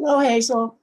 Hello, Hazel.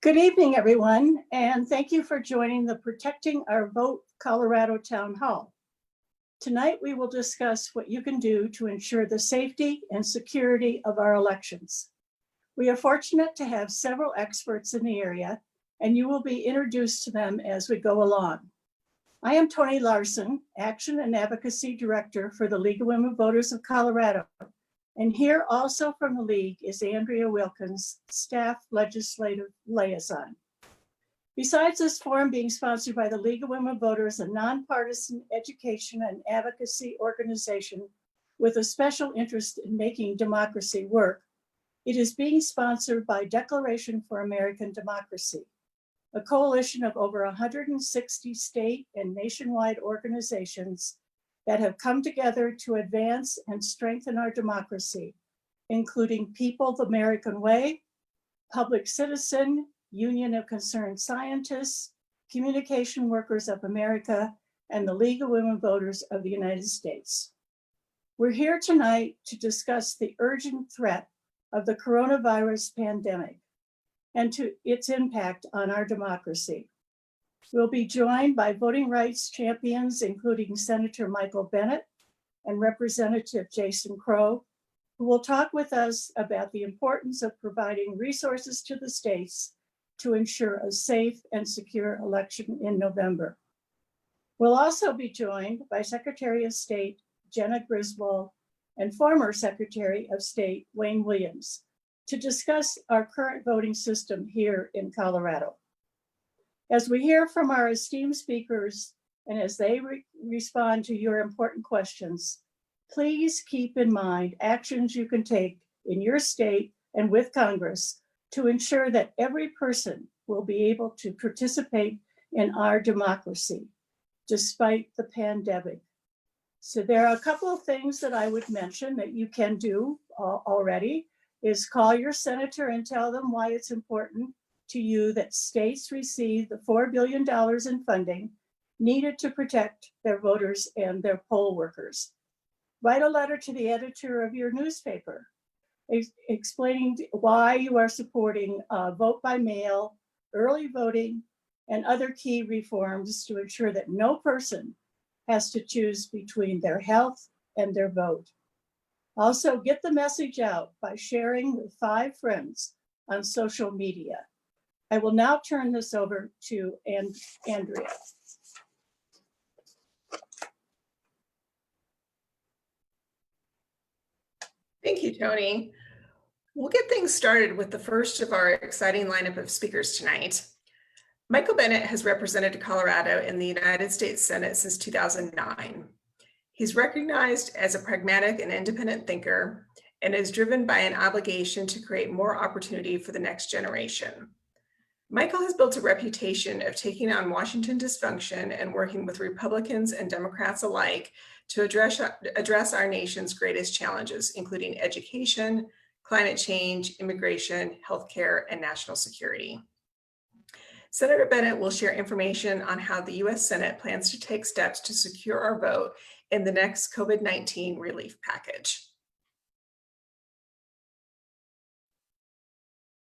Good evening, everyone, and thank you for joining the Protecting Our Vote Colorado Town Hall. Tonight, we will discuss what you can do to ensure the safety and security of our elections. We are fortunate to have several experts in the area, and you will be introduced to them as we go along. I am Tony Larson, Action and Advocacy Director for the League of Women Voters of Colorado. And here also from the League is Andrea Wilkins, Staff Legislative Liaison. Besides this forum being sponsored by the League of Women Voters, a nonpartisan education and advocacy organization with a special interest in making democracy work, it is being sponsored by Declaration for American Democracy, a coalition of over 160 state and nationwide organizations that have come together to advance and strengthen our democracy, including People the American Way, Public Citizen, Union of Concerned Scientists, Communication Workers of America, and the League of Women Voters of the United States. We're here tonight to discuss the urgent threat of the coronavirus pandemic and to its impact on our democracy. We'll be joined by voting rights champions, including Senator Michael Bennet and Representative Jason Crow, who will talk with us about the importance of providing resources to the states to ensure a safe and secure election in November. We'll also be joined by Secretary of State Jenna Griswold and former Secretary of State Wayne Williams to discuss our current voting system here in Colorado. As we hear from our esteemed speakers and as they respond to your important questions, please keep in mind actions you can take in your state and with Congress to ensure that every person will be able to participate in our democracy, despite the pandemic. So there are a couple of things that I would mention that you can do already, is call your senator and tell them why it's important to you that states receive the $4 billion in funding needed to protect their voters and their poll workers. Write a letter to the editor of your newspaper explaining why you are supporting vote by mail, early voting, and other key reforms to ensure that no person has to choose between their health and their vote. Also, get the message out by sharing with 5 friends on social media. I will now turn this over to Andrea. Thank you, Tony. We'll get things started with the first of our exciting lineup of speakers tonight. Michael Bennet has represented Colorado in the United States Senate since 2009. He's recognized as a pragmatic and independent thinker and is driven by an obligation to create more opportunity for the next generation. Michael has built a reputation of taking on Washington dysfunction and working with Republicans and Democrats alike to address our nation's greatest challenges, including education, climate change, immigration, healthcare, and national security. Senator Bennet will share information on how the U.S. Senate plans to take steps to secure our vote in the next COVID-19 relief package.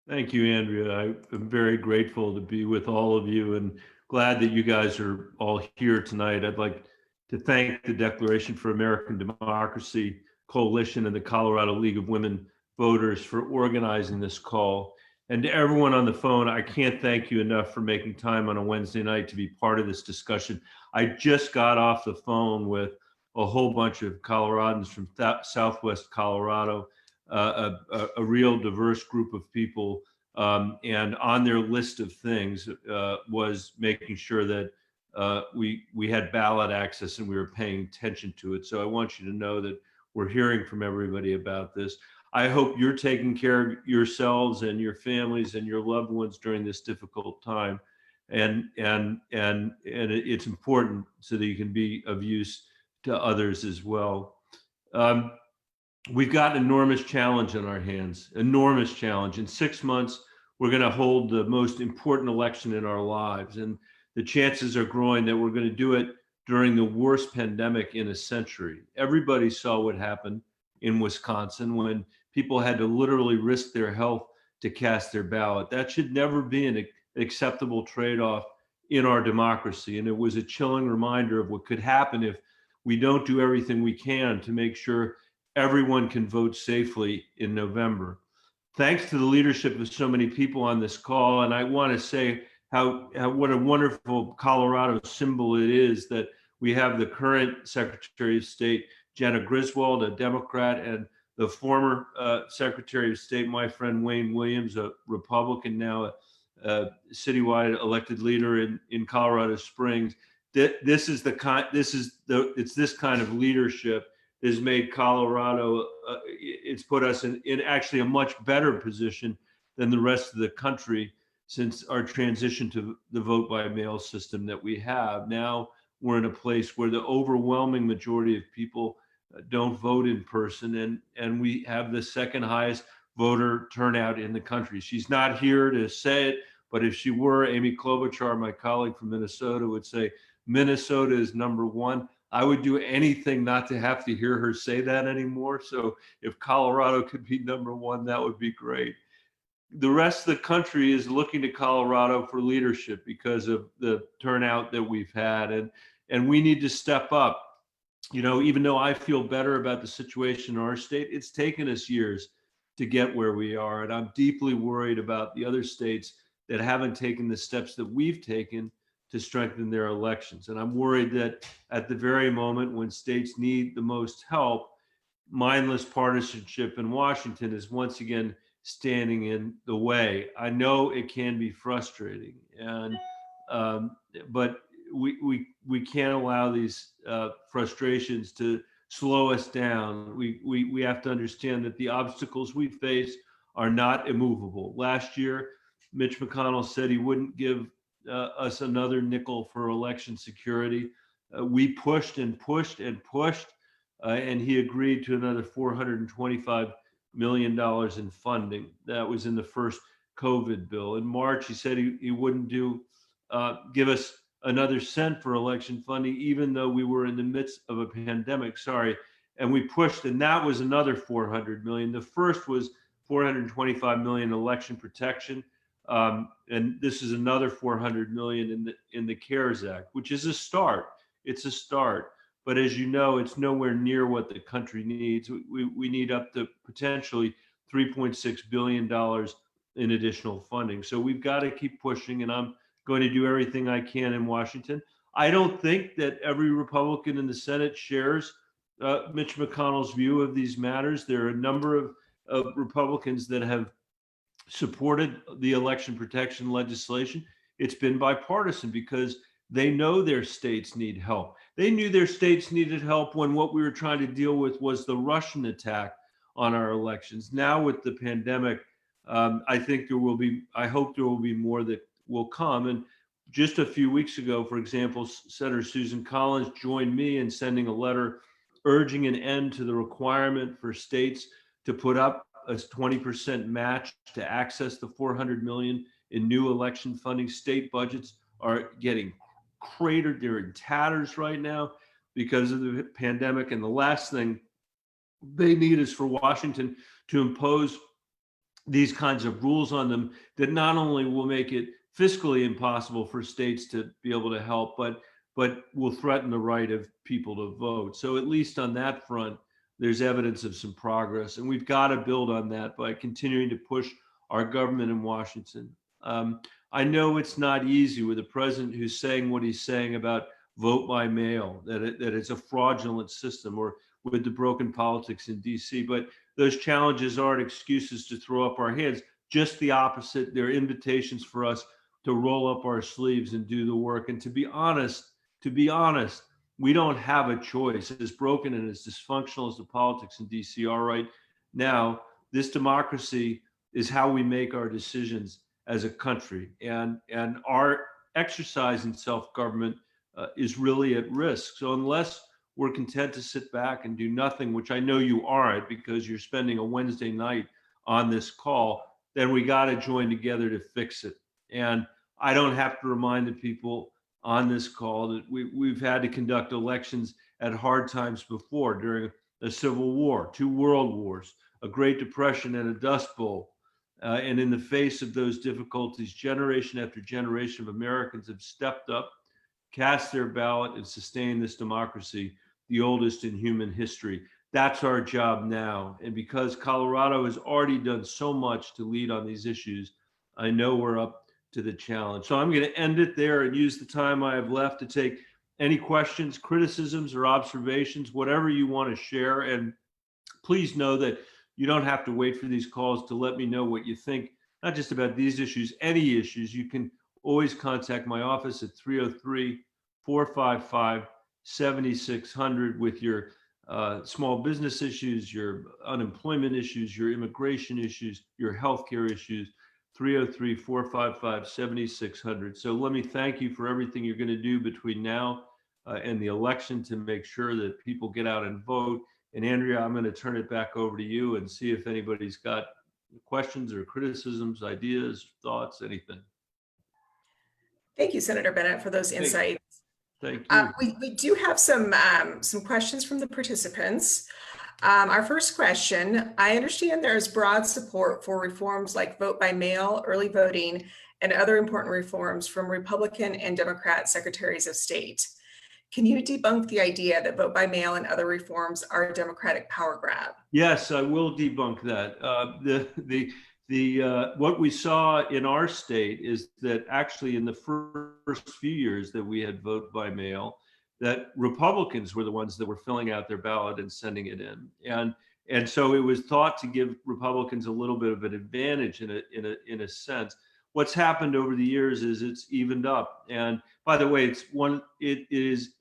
Thank you, Andrea. I am very grateful to be with all of you and glad that you guys are all here tonight. I'd like to thank the Declaration for American Democracy Coalition and the Colorado League of Women Voters for organizing this call. And to everyone on the phone, I can't thank you enough for making time on a Wednesday night to be part of this discussion. I just got off the phone with a whole bunch of Coloradans from Southwest Colorado, a real diverse group of people. And on their list of things was making sure that we had ballot access and we were paying attention to it. So I want you to know that we're hearing from everybody about this. I hope you're taking care of yourselves and your families and your loved ones during this difficult time. And it's important so that you can be of use to others as well. We've got an enormous challenge on our hands, enormous challenge. In 6 months, we're going to hold the most important election in our lives. And the chances are growing that we're going to do it during the worst pandemic in a century. Everybody saw what happened in Wisconsin when people had to literally risk their health to cast their ballot. That should never be an acceptable trade-off in our democracy. And it was a chilling reminder of what could happen if we don't do everything we can to make sure everyone can vote safely in November. Thanks to the leadership of so many people on this call, and I want to say how what a wonderful Colorado symbol it is that we have the current Secretary of State, Jena Griswold, a Democrat, and the former Secretary of State, my friend Wayne Williams, a Republican, now a citywide elected leader in Colorado Springs. This is this kind of leadership has made Colorado, it's put us in actually a much better position than the rest of the country since our transition to the vote by mail system that we have. Now we're in a place where the overwhelming majority of people don't vote in person, and we have the second highest voter turnout in the country. She's not here to say it, but if she were, Amy Klobuchar, my colleague from Minnesota, would say Minnesota is number one. I would do anything not to have to hear her say that anymore. So if Colorado could be number one, that would be great. The rest of the country is looking to Colorado for leadership because of the turnout that we've had, and we need to step up. You know, even though I feel better about the situation in our state, it's taken us years to get where we are. And I'm deeply worried about the other states that haven't taken the steps that we've taken to strengthen their elections. And I'm worried that at the very moment when states need the most help, mindless partisanship in Washington is once again standing in the way. I know it can be frustrating, and but we can't allow these frustrations to slow us down. We have to understand that the obstacles we face are not immovable. Last year, Mitch McConnell said he wouldn't give us another nickel for election security. We pushed and pushed and pushed, and he agreed to another $425 million in funding. That was in the first COVID bill. In March, he said he wouldn't give us another cent for election funding, even though we were in the midst of a pandemic. Sorry. And we pushed, and that was another 400 million. The first was 425 million election protection. And this is another 400 million in the CARES Act, which is a start. It's a start. But as you know, it's nowhere near what the country needs. We need up to potentially $3.6 billion in additional funding. So we've got to keep pushing, and I'm going to do everything I can in Washington. I don't think that every Republican in the Senate shares Mitch McConnell's view of these matters. There are a number of Republicans that have supported the election protection legislation. It's been bipartisan because they know their states need help. They knew their states needed help when what we were trying to deal with was the Russian attack on our elections. Now with the pandemic, I hope there will be more that will come. And just a few weeks ago, for example, Senator Susan Collins joined me in sending a letter urging an end to the requirement for states to put up a 20% match to access the 400 million in new election funding. State budgets are getting cratered. They're in tatters right now because of the pandemic. And the last thing they need is for Washington to impose these kinds of rules on them that not only will make it fiscally impossible for states to be able to help, but will threaten the right of people to vote. So at least on that front, there's evidence of some progress, and we've got to build on that by continuing to push our government in Washington. I know it's not easy with a president who's saying what he's saying about vote by mail, that it's a fraudulent system, or with the broken politics in DC, but those challenges aren't excuses to throw up our hands. Just the opposite. They're invitations for us to roll up our sleeves and do the work. And to be honest, we don't have a choice. As broken and as dysfunctional as the politics in DC are right now, this democracy is how we make our decisions as a country. And our exercise in self-government is really at risk. So unless we're content to sit back and do nothing, which I know you aren't because you're spending a Wednesday night on this call, then we got to join together to fix it. And I don't have to remind the people on this call that we've had to conduct elections at hard times before, during a civil war, 2 world wars, a Great Depression, and a Dust Bowl. And in the face of those difficulties, generation after generation of Americans have stepped up, cast their ballot, and sustained this democracy, the oldest in human history. That's our job now. And because Colorado has already done so much to lead on these issues, I know we're up to the challenge. So I'm going to end it there and use the time I have left to take any questions, criticisms, or observations, whatever you want to share. And please know that you don't have to wait for these calls to let me know what you think, not just about these issues, any issues. You can always contact my office at 303-455-7600 with your small business issues, your unemployment issues, your immigration issues, your healthcare issues, 303-455-7600. So let me thank you for everything you're going to do between now and the election to make sure that people get out and vote. And Andrea, I'm going to turn it back over to you and see if anybody's got questions or criticisms, ideas, thoughts, anything. Thank you, Senator Bennett, for those insights. Thank you. We do have some questions from the participants. Our first question: I understand there is broad support for reforms like vote by mail, early voting, and other important reforms from Republican and Democrat secretaries of state. Can you debunk the idea that vote by mail and other reforms are a Democratic power grab? Yes, I will debunk that. What we saw in our state is that actually in the first few years that we had vote by mail, that Republicans were the ones that were filling out their ballot and sending it in, and so it was thought to give Republicans a little bit of an advantage in a sense. What's happened over the years is it's evened up. And by the way, it is.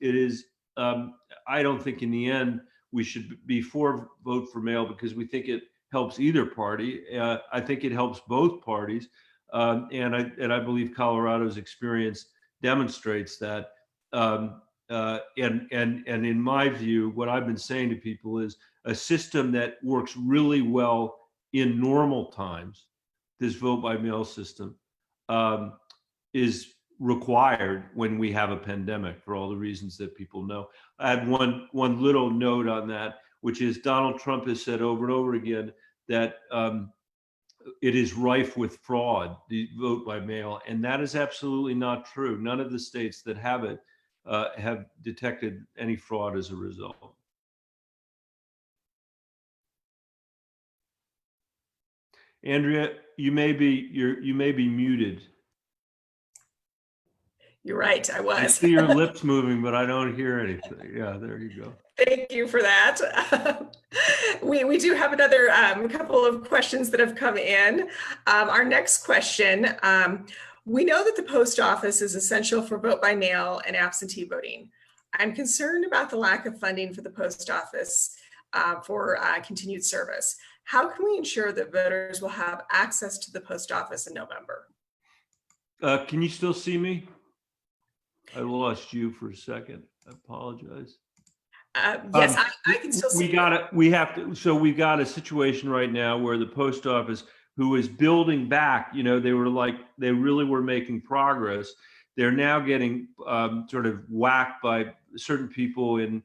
I don't think in the end we should be for vote for mail because we think it helps either party. I think it helps both parties, and I believe Colorado's experience demonstrates that. And in my view, what I've been saying to people is a system that works really well in normal times, this vote by mail system, is required when we have a pandemic for all the reasons that people know. I had one little note on that, which is Donald Trump has said over and over again that it is rife with fraud, the vote by mail, and that is absolutely not true. None of the states that have it have detected any fraud as a result. Andrea, you may be muted. You're right, I was. I see your lips moving, but I don't hear anything. Yeah, there you go. Thank you for that. We do have another couple of questions that have come in. Our next question, we know that the post office is essential for vote by mail and absentee voting. I'm concerned about the lack of funding for the post office for continued service. How can we ensure that voters will have access to the post office in November? Can you still see me? I lost you for a second. I apologize. Yes, I can still see. We've got a situation right now where the post office, who is building back, they really were making progress. They're now getting sort of whacked by certain people in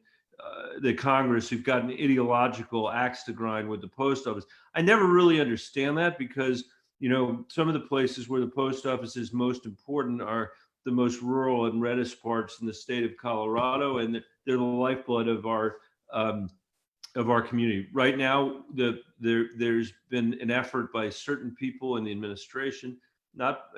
the Congress who've got an ideological axe to grind with the post office. I never really understand that because, you know, some of the places where the post office is most important are the most rural and reddest parts in the state of Colorado, and they're the lifeblood of our community. Right now, there's been an effort by certain people in the administration, not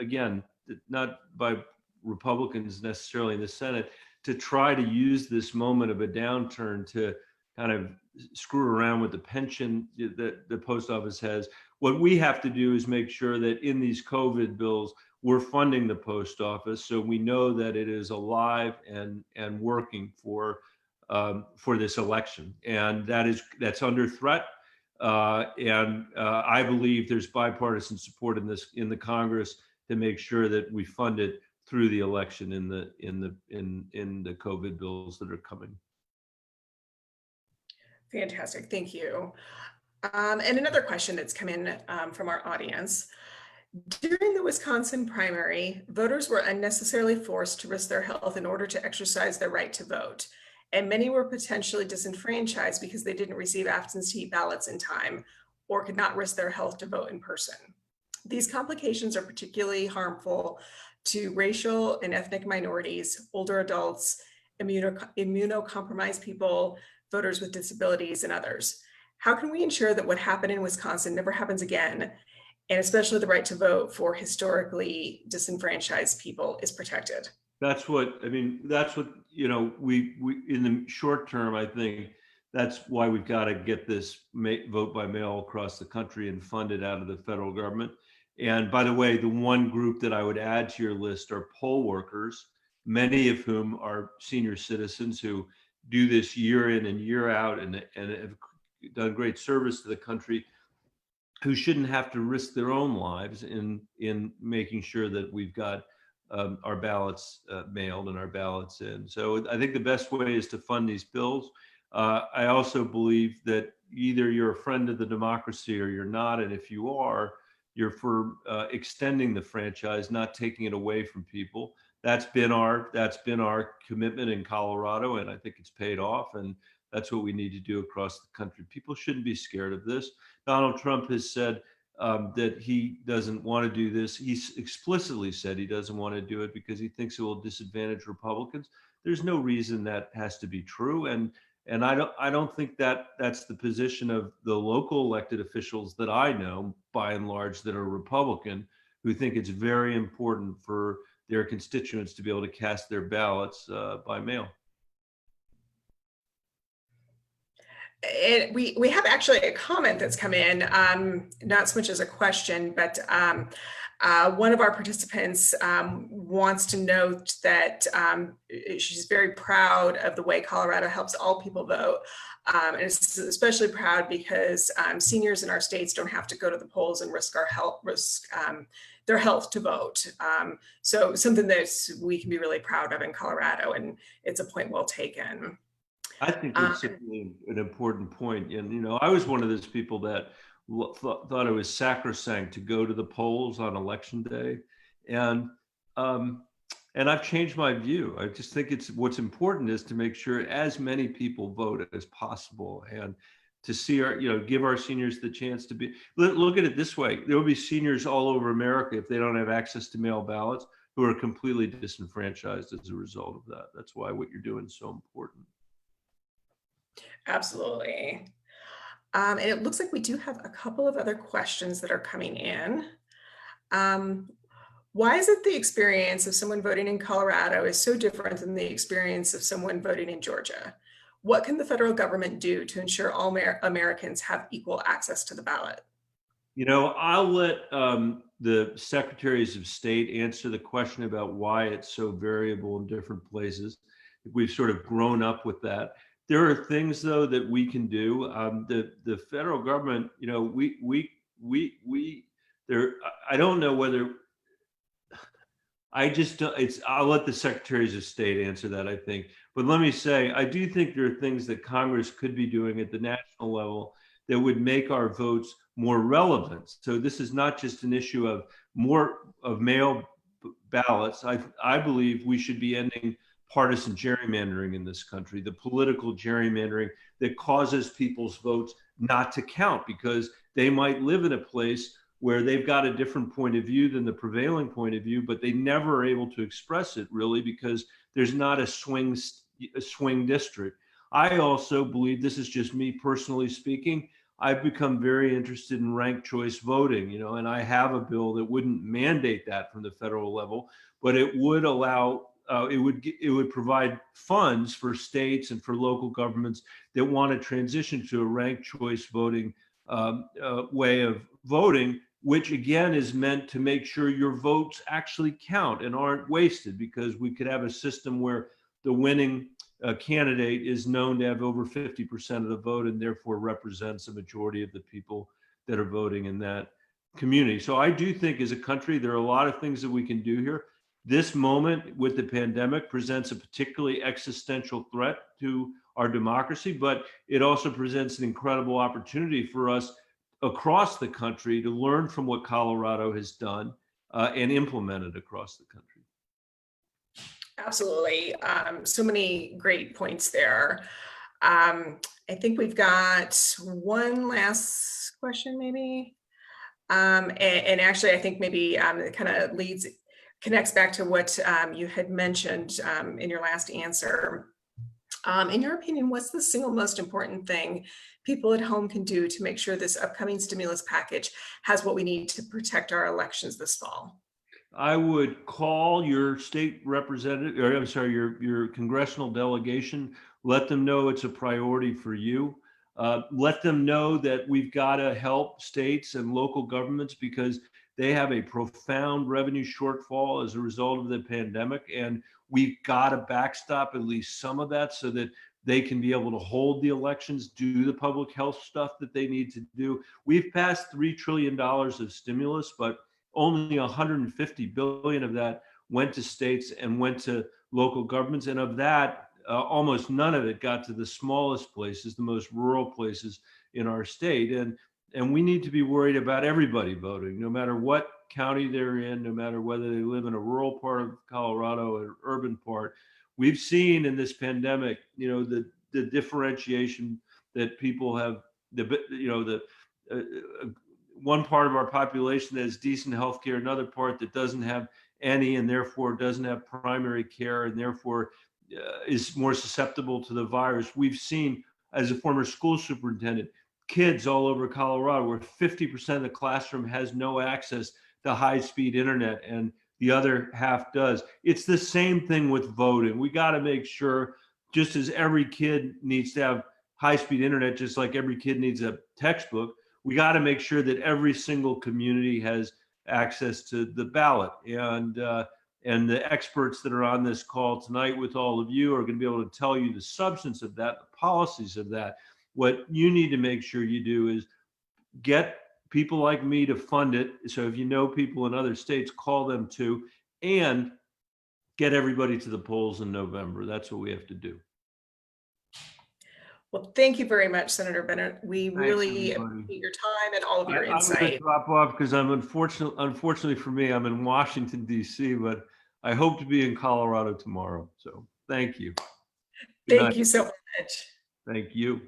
by Republicans necessarily in the Senate, to try to use this moment of a downturn to kind of screw around with the pension that the post office has. What we have to do is make sure that in these COVID bills, we're funding the post office so we know that it is alive and working for this election, and that's under threat. I believe there's bipartisan support in the Congress to make sure that we fund it through the election in the COVID bills that are coming. Fantastic, thank you. And another question that's come in from our audience. During the Wisconsin primary, voters were unnecessarily forced to risk their health in order to exercise their right to vote. And many were potentially disenfranchised because they didn't receive absentee ballots in time or could not risk their health to vote in person. These complications are particularly harmful to racial and ethnic minorities, older adults, immunocompromised people, voters with disabilities, and others. How can we ensure that what happened in Wisconsin never happens again, and especially the right to vote for historically disenfranchised people is protected? That's what, you know, we in the short term, I think that's why we've got to get this vote by mail across the country and fund it out of the federal government. And by the way, the one group that I would add to your list are poll workers, many of whom are senior citizens who do this year in and year out and have done great service to the country, who shouldn't have to risk their own lives in making sure that we've got our ballots mailed and our ballots in. So I think the best way is to fund these bills. I also believe that either you're a friend of the democracy or you're not, and if you are, you're for extending the franchise, not taking it away from people. That's been our commitment in Colorado, and I think it's paid off, and that's what we need to do across the country. People shouldn't be scared of this. Donald Trump has said that he doesn't want to do this. He's explicitly said he doesn't want to do it because he thinks it will disadvantage Republicans. There's no reason that has to be true, and I don't think that that's the position of the local elected officials that I know, by and large, that are Republican, who think it's very important for their constituents to be able to cast their ballots by mail. We have actually a comment that's come in, not so much as a question, but one of our participants wants to note that she's very proud of the way Colorado helps all people vote. And it's especially proud because seniors in our states don't have to go to the polls and risk their health to vote. So something that we can be really proud of in Colorado, and it's a point well taken. I think it's certainly an important point. And, you know, I was one of those people that thought it was sacrosanct to go to the polls on election day. And I've changed my view. I just think what's important is to make sure as many people vote as possible, and to see give our seniors the chance to be, look at it this way. There will be seniors all over America, if they don't have access to mail ballots, who are completely disenfranchised as a result of that. That's why what you're doing is so important. Absolutely. And it looks like we do have a couple of other questions that are coming in. Why is it the experience of someone voting in Colorado is so different than the experience of someone voting in Georgia? What can the federal government do to ensure all Americans have equal access to the ballot? You know, I'll let the secretaries of state answer the question about why it's so variable in different places. We've sort of grown up with that. There are things, though, that we can do. The federal government, you know, I don't know whether, I'll let the secretaries of state answer that, I think. But let me say, I do think there are things that Congress could be doing at the national level that would make our votes more relevant. So this is not just an issue of more of mail ballots. I believe we should be ending partisan gerrymandering in this country, the political gerrymandering that causes people's votes not to count because they might live in a place where they've got a different point of view than the prevailing point of view, but they never are able to express it really because there's not a swing district. I also believe, this is just me personally speaking, I've become very interested in ranked choice voting, and I have a bill that wouldn't mandate that from the federal level, but it would allow, it would provide funds for states and for local governments that want to transition to a ranked choice voting way of voting, which again is meant to make sure your votes actually count and aren't wasted, because we could have a system where the winning candidate is known to have over 50% of the vote and therefore represents a majority of the people that are voting in that community. So I do think as a country, there are a lot of things that we can do here. This moment with the pandemic presents a particularly existential threat to our democracy, but it also presents an incredible opportunity for us across the country to learn from what Colorado has done and implement it across the country. Absolutely. So many great points there. I think we've got one last question maybe. And actually, I think maybe it kind of connects back to what you had mentioned in your last answer. In your opinion, what's the single most important thing people at home can do to make sure this upcoming stimulus package has what we need to protect our elections this fall? I would call your state representative, or I'm sorry, your congressional delegation, let them know it's a priority for you. Let them know that we've got to help states and local governments because they have a profound revenue shortfall as a result of the pandemic. And we've got to backstop at least some of that so that they can be able to hold the elections, do the public health stuff that they need to do. We've passed $3 trillion of stimulus, but only 150 billion of that went to states and went to local governments. And of that, almost none of it got to the smallest places, the most rural places in our state. And we need to be worried about everybody voting, no matter what county they're in, no matter whether they live in a rural part of Colorado or urban part. We've seen in this pandemic, the differentiation that people have, one part of our population that has decent health care, another part that doesn't have any and therefore doesn't have primary care and therefore is more susceptible to the virus. We've seen, as a former school superintendent, kids all over Colorado where 50% of the classroom has no access to high-speed internet and the other half does. It's the same thing with voting. We got to make sure, just as every kid needs to have high-speed internet, just like every kid needs a textbook, we got to make sure that every single community has access to the ballot. And the experts that are on this call tonight with all of you are going to be able to tell you the substance of that, the policies of that. What you need to make sure you do is get people like me to fund it. So if you know people in other states, call them too, and get everybody to the polls in November. That's what we have to do. Well, thank you very much, Senator Bennett. We Thanks, really everybody. appreciate your time and all of your I'm going to insight. drop off because I'm unfortunately for me, I'm in Washington, D.C., but I hope to be in Colorado tomorrow. So thank you. Good Thank night. you so much. Thank you.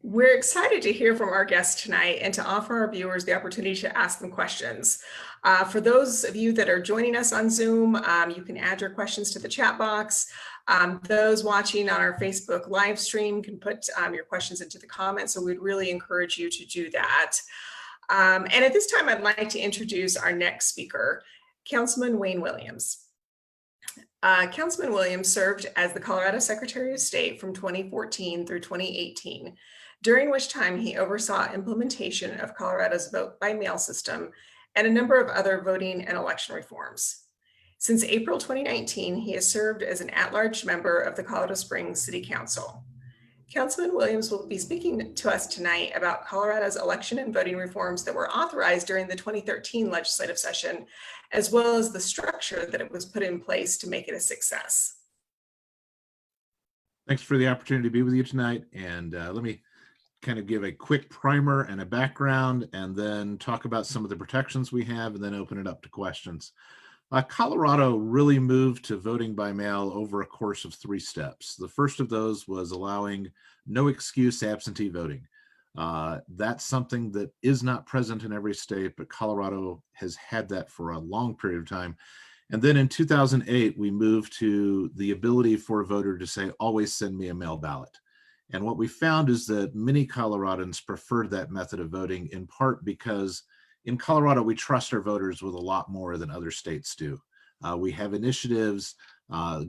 We're excited to hear from our guests tonight and to offer our viewers the opportunity to ask them questions. For those of you that are joining us on Zoom, you can add your questions to the chat box. Those watching on our Facebook live stream can put your questions into the comments, so we'd really encourage you to do that. And at this time, I'd like to introduce our next speaker, Councilman Wayne Williams. Councilman Williams served as the Colorado Secretary of State from 2014 through 2018, during which time he oversaw implementation of Colorado's vote by mail system and a number of other voting and election reforms. Since April 2019, he has served as an at-large member of the Colorado Springs City Council. Councilman Williams will be speaking to us tonight about Colorado's election and voting reforms that were authorized during the 2013 legislative session, as well as the structure that it was put in place to make it a success. Thanks for the opportunity to be with you tonight. And let me kind of give a quick primer and a background, and then talk about some of the protections we have, and then open it up to questions. Colorado really moved to voting by mail over a course of 3 steps. The first of those was allowing no excuse absentee voting. That's something that is not present in every state, but Colorado has had that for a long period of time. And then in 2008, we moved to the ability for a voter to say, always send me a mail ballot. And what we found is that many Coloradans preferred that method of voting, in part because in Colorado, we trust our voters with a lot more than other states do. We have initiatives.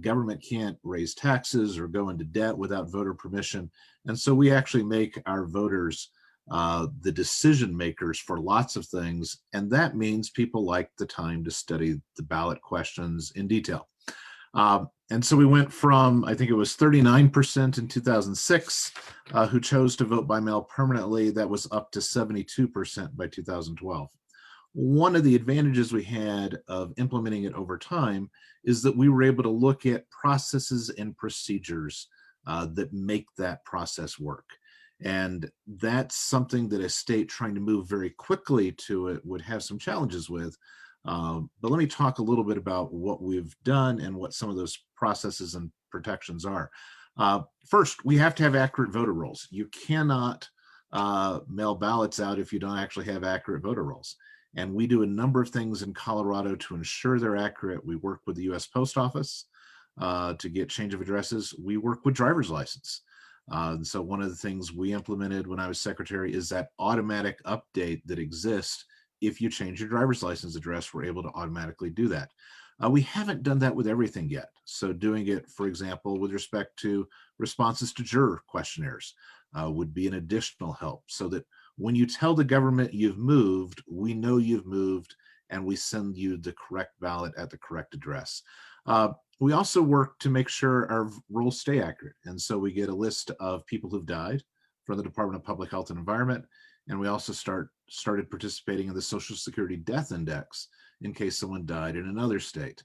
Government can't raise taxes or go into debt without voter permission. And so we actually make our voters the decision makers for lots of things. And that means people like the time to study the ballot questions in detail. And so we went from, I think it was 39% in 2006 who chose to vote by mail permanently. That was up to 72% by 2012. One of the advantages we had of implementing it over time is that we were able to look at processes and procedures that make that process work. And that's something that a state trying to move very quickly to it would have some challenges with. But let me talk a little bit about what we've done and what some of those processes and protections are. First, we have to have accurate voter rolls. You cannot mail ballots out if you don't actually have accurate voter rolls. And we do a number of things in Colorado to ensure they're accurate. We work with the US Post Office to get change of addresses. We work with driver's license. So one of the things we implemented when I was secretary is that automatic update that exists. If you change your driver's license address, we're able to automatically do that. We haven't done that with everything yet. So doing it, for example, with respect to responses to juror questionnaires would be an additional help, so that when you tell the government you've moved, we know you've moved and we send you the correct ballot at the correct address. We also work to make sure our rolls stay accurate. And so we get a list of people who've died from the Department of Public Health and Environment. And we also started participating in the Social Security Death Index in case someone died in another state.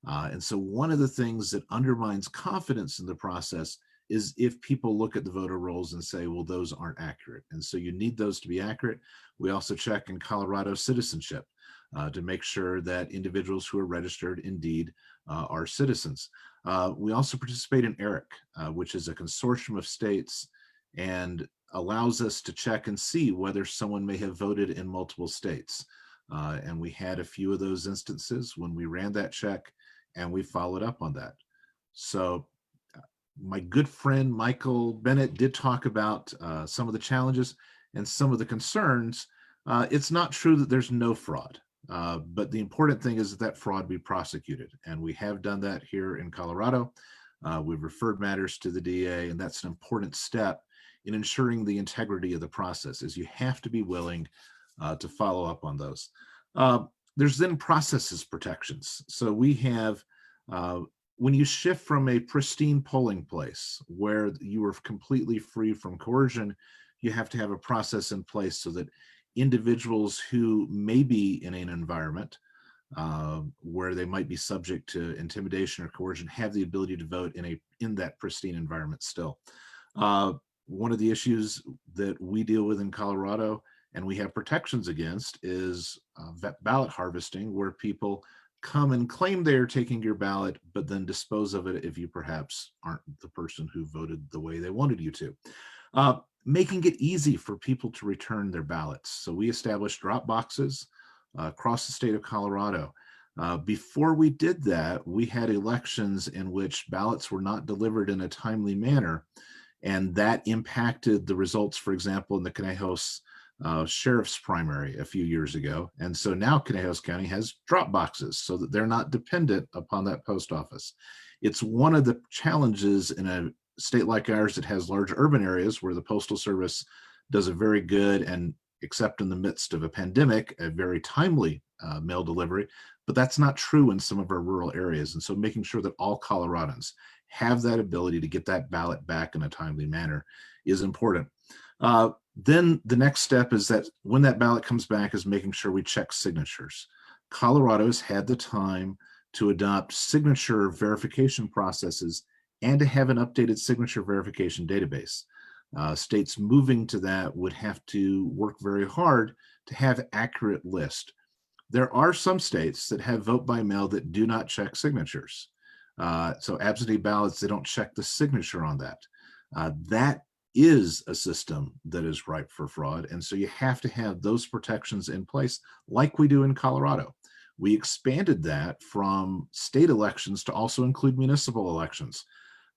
And so one of the things that undermines confidence in the process is if people look at the voter rolls and say, well, those aren't accurate. And so you need those to be accurate. We also check in Colorado citizenship to make sure that individuals who are registered indeed are citizens. We also participate in ERIC, which is a consortium of states and allows us to check and see whether someone may have voted in multiple states. And we had a few of those instances when we ran that check, and we followed up on that. So my good friend Michael Bennett did talk about some of the challenges and some of the concerns. It's not true that there's no fraud, but the important thing is that fraud be prosecuted. And we have done that here in Colorado. We've referred matters to the DA, and that's an important step in ensuring the integrity of the process, is you have to be willing to follow up on those. There's then processes protections. So we have, when you shift from a pristine polling place where you are completely free from coercion, you have to have a process in place so that individuals who may be in an environment where they might be subject to intimidation or coercion have the ability to vote in that pristine environment still. One of the issues that we deal with in Colorado, and we have protections against, is ballot harvesting, where people come and claim they're taking your ballot, but then dispose of it if you perhaps aren't the person who voted the way they wanted you to. Making it easy for people to return their ballots. So we established drop boxes across the state of Colorado. Before we did that, we had elections in which ballots were not delivered in a timely manner, and that impacted the results, for example, in the Conejos sheriff's primary a few years ago. And so now Conejos County has drop boxes so that they're not dependent upon that post office. It's one of the challenges in a state like ours that has large urban areas where the Postal Service does a very good, and except in the midst of a pandemic, a very timely mail delivery, but that's not true in some of our rural areas. And so making sure that all Coloradans have that ability to get that ballot back in a timely manner is important. Then the next step is that when that ballot comes back is making sure we check signatures. Colorado has had the time to adopt signature verification processes and to have an updated signature verification database. States moving to that would have to work very hard to have accurate list. There are some states that have vote by mail that do not check signatures. So absentee ballots, they don't check the signature on that. That is a system that is ripe for fraud. And so you have to have those protections in place like we do in Colorado. We expanded that from state elections to also include municipal elections.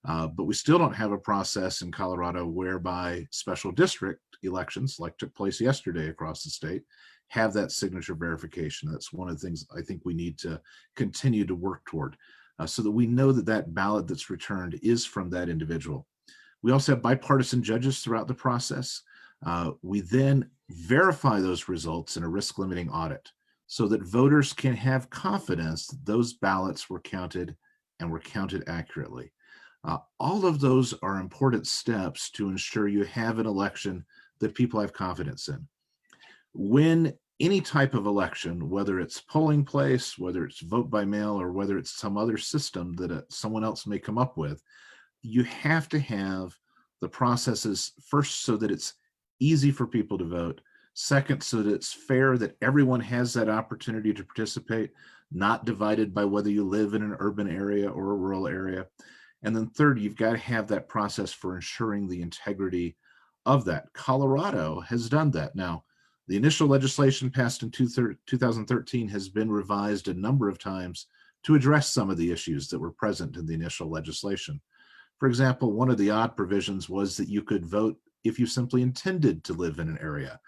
But we still don't have a process in Colorado whereby special district elections, like took place yesterday across the state, have that signature verification. That's one of the things I think we need to continue to work toward, so that we know that that ballot that's returned is from that individual. We also have bipartisan judges throughout the process. We then verify those results in a risk limiting audit so that voters can have confidence that those ballots were counted and were counted accurately. All of those are important steps to ensure you have an election that people have confidence in. When any type of election, whether it's polling place, whether it's vote by mail, or whether it's some other system that someone else may come up with, you have to have the processes first so that it's easy for people to vote. Second, so that it's fair, that everyone has that opportunity to participate, not divided by whether you live in an urban area or a rural area. And then third, you've got to have that process for ensuring the integrity of that. Colorado has done that. Now, the initial legislation passed in 2013 has been revised a number of times to address some of the issues that were present in the initial legislation. For example, one of the odd provisions was that you could vote if you simply intended to live in an area.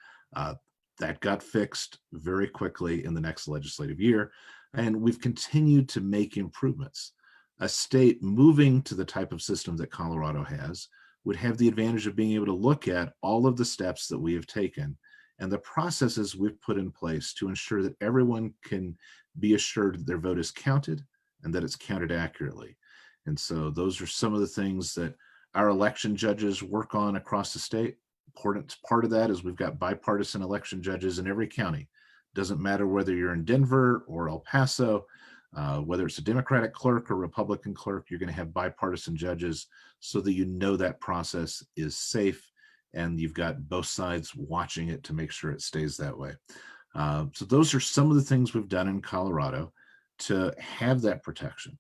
That got fixed very quickly in the next legislative year, and we've continued to make improvements. A state moving to the type of system that Colorado has would have the advantage of being able to look at all of the steps that we have taken and the processes we've put in place to ensure that everyone can be assured that their vote is counted and that it's counted accurately. And so those are some of the things that our election judges work on across the state. Important part of that is we've got bipartisan election judges in every county. Doesn't matter whether you're in Denver or El Paso, whether it's a Democratic clerk or Republican clerk, you're going to have bipartisan judges so that you know that process is safe and you've got both sides watching it to make sure it stays that way. So those are some of the things we've done in Colorado to have that protection.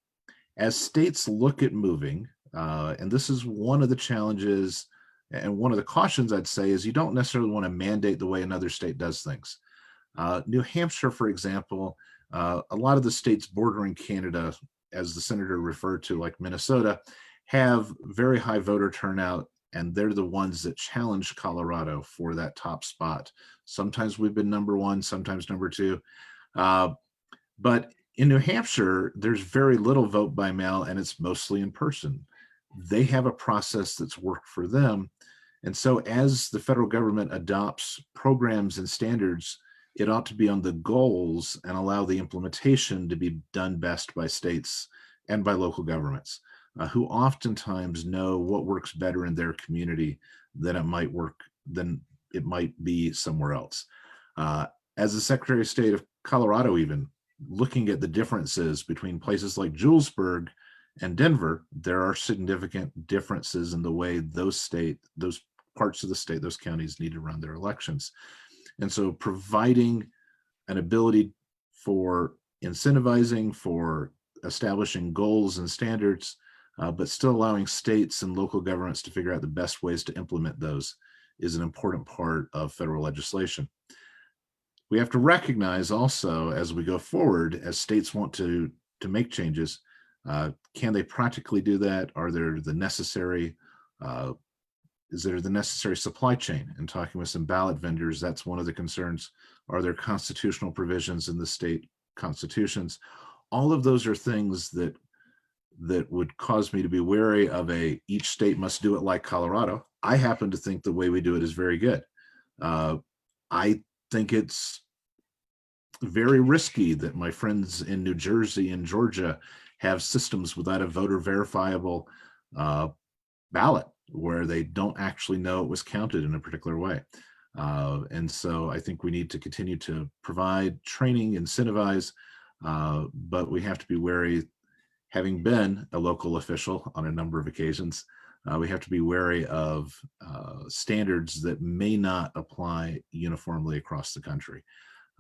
As states look at moving, and this is one of the challenges and one of the cautions I'd say is you don't necessarily want to mandate the way another state does things. New Hampshire, for example, a lot of the states bordering Canada, as the senator referred to, like Minnesota, have very high voter turnout, and they're the ones that challenge Colorado for that top spot. Sometimes we've been number one, sometimes number two. But in New Hampshire, there's very little vote by mail, and it's mostly in person. They have a process that's worked for them. And so as the federal government adopts programs and standards, it ought to be on the goals and allow the implementation to be done best by states and by local governments, who oftentimes know what works better in their community than it might be somewhere else. As the Secretary of State of Colorado, even looking at the differences between places like Julesburg and Denver, there are significant differences in the way those parts of the state, those counties need to run their elections. And so providing an ability for incentivizing, for establishing goals and standards, but still allowing states and local governments to figure out the best ways to implement those is an important part of federal legislation. We have to recognize also as we go forward, as states want to make changes, can they practically do that? Are there the necessary is there the necessary supply chain? And talking with some ballot vendors, that's one of the concerns. Are there constitutional provisions in the state constitutions? All of those are things that would cause me to be wary of each state must do it like Colorado. I happen to think the way we do it is very good. I think it's very risky that my friends in New Jersey and Georgia have systems without a voter verifiable ballot, where they don't actually know it was counted in a particular way. And so I think we need to continue to provide training, incentivize, but we have to be wary. Having been a local official on a number of occasions, we have to be wary of standards that may not apply uniformly across the country.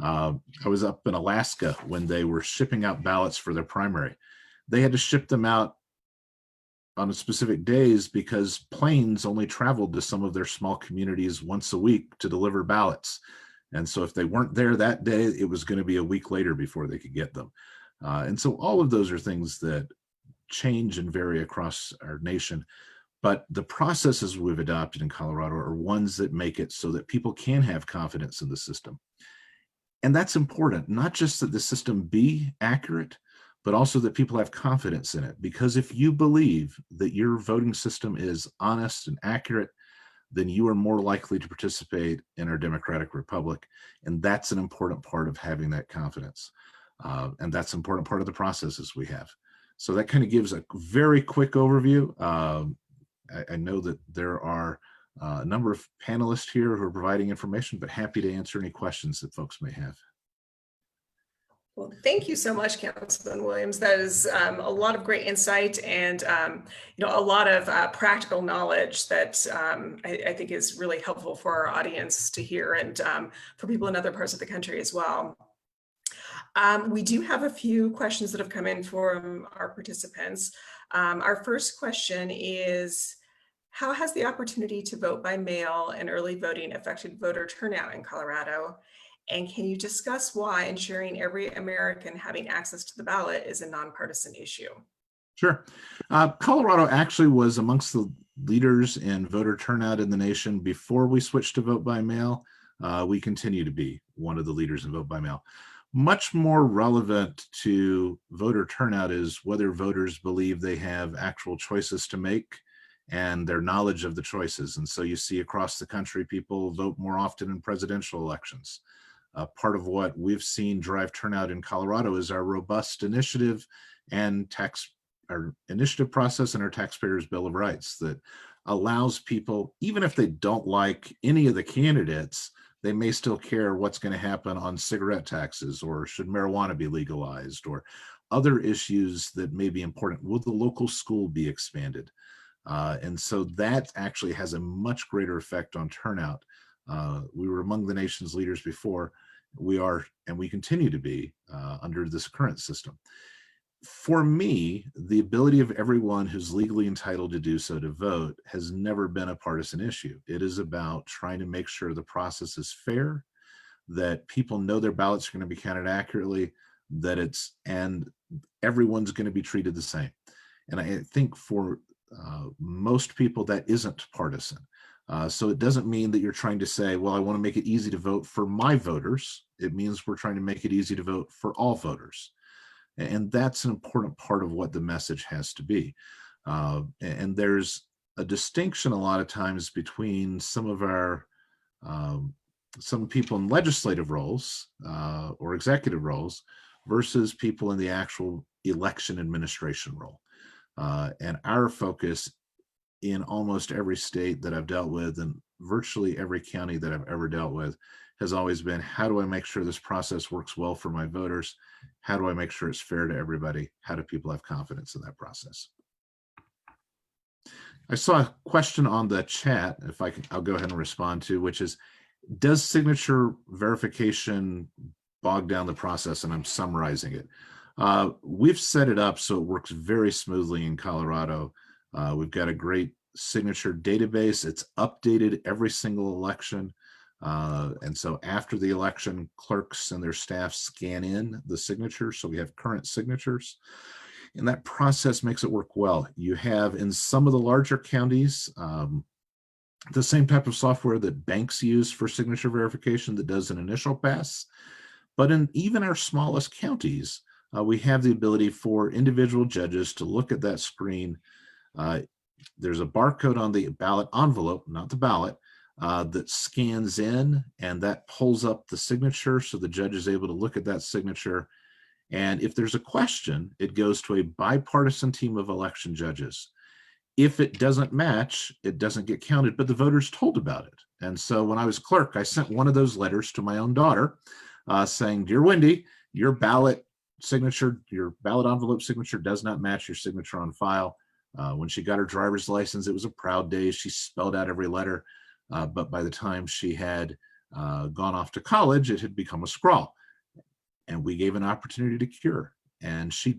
I was up in Alaska when they were shipping out ballots for their primary. They had to ship them out on specific days because planes only traveled to some of their small communities once a week to deliver ballots. And so if they weren't there that day, it was going to be a week later before they could get them. And so all of those are things that change and vary across our nation. But the processes we've adopted in Colorado are ones that make it so that people can have confidence in the system. And that's important, not just that the system be accurate, but also that people have confidence in it. Because if you believe that your voting system is honest and accurate, then you are more likely to participate in our democratic republic. And that's an important part of having that confidence. And that's an important part of the processes we have. So that kind of gives a very quick overview. I know that there are a number of panelists here who are providing information, but happy to answer any questions that folks may have. Well, thank you so much, Councilman Williams. That is a lot of great insight and a lot of practical knowledge that I think is really helpful for our audience to hear and for people in other parts of the country as well. We do have a few questions that have come in from our participants. Our first question is, how has the opportunity to vote by mail and early voting affected voter turnout in Colorado? And can you discuss why ensuring every American having access to the ballot is a nonpartisan issue? Sure. Colorado actually was amongst the leaders in voter turnout in the nation before we switched to vote by mail. We continue to be one of the leaders in vote by mail. Much more relevant to voter turnout is whether voters believe they have actual choices to make and their knowledge of the choices. And so you see across the country, people vote more often in presidential elections. Part of what we've seen drive turnout in Colorado is our robust initiative and our initiative process and our taxpayers' Bill of Rights that allows people, even if they don't like any of the candidates, they may still care what's going to happen on cigarette taxes, or should marijuana be legalized, or other issues that may be important. Will the local school be expanded? And so that actually has a much greater effect on turnout. We were among the nation's leaders before. We are, and we continue to be under this current system. For me, the ability of everyone who's legally entitled to do so to vote has never been a partisan issue. It is about trying to make sure the process is fair, that people know their ballots are going to be counted accurately, and everyone's going to be treated the same. And I think for most people that isn't partisan. So it doesn't mean that you're trying to say, well, I want to make it easy to vote for my voters. It means we're trying to make it easy to vote for all voters. And that's an important part of what the message has to be. And there's a distinction a lot of times between some people in legislative roles or executive roles versus people in the actual election administration role. And our focus in almost every state that I've dealt with and virtually every county that I've ever dealt with has always been, how do I make sure this process works well for my voters? How do I make sure it's fair to everybody? How do people have confidence in that process? I saw a question on the chat, I'll go ahead and respond to, which is, does signature verification bog down the process? And I'm summarizing it. We've set it up so it works very smoothly in Colorado. We've got a great signature database. It's updated every single election. And so after the election, clerks and their staff scan in the signatures. So we have current signatures. And that process makes it work well. You have in some of the larger counties, the same type of software that banks use for signature verification that does an initial pass. But in even our smallest counties, we have the ability for individual judges to look at that screen. There's a barcode on the ballot envelope, not the ballot, that scans in, and that pulls up the signature so the judge is able to look at that signature. And if there's a question, it goes to a bipartisan team of election judges. If it doesn't match, it doesn't get counted, but the voters told about it. And so when I was clerk, I sent one of those letters to my own daughter saying, "Dear Wendy, your ballot signature, your ballot envelope signature does not match your signature on file." When she got her driver's license, it was a proud day. She spelled out every letter. But by the time she had gone off to college, it had become a scrawl. And we gave an opportunity to cure. And she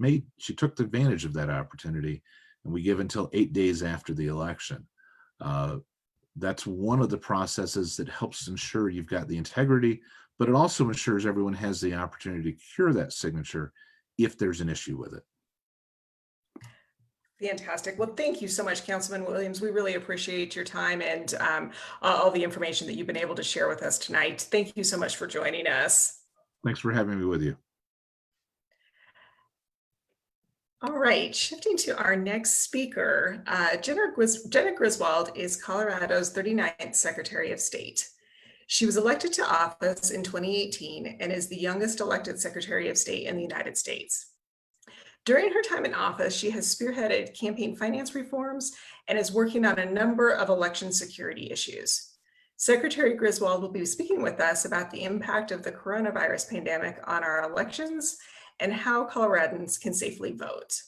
took advantage of that opportunity. And we give until 8 days after the election. That's one of the processes that helps ensure you've got the integrity, but it also ensures everyone has the opportunity to cure that signature if there's an issue with it. Fantastic. Well, thank you so much, Councilman Williams. We really appreciate your time and all the information that you've been able to share with us tonight. Thank you so much for joining us. Thanks for having me with you. All right, shifting to our next speaker, Jenna Griswold is Colorado's 39th Secretary of State. She was elected to office in 2018 and is the youngest elected Secretary of State in the United States. During her time in office, she has spearheaded campaign finance reforms and is working on a number of election security issues. Secretary Griswold will be speaking with us about the impact of the coronavirus pandemic on our elections and how Coloradans can safely vote.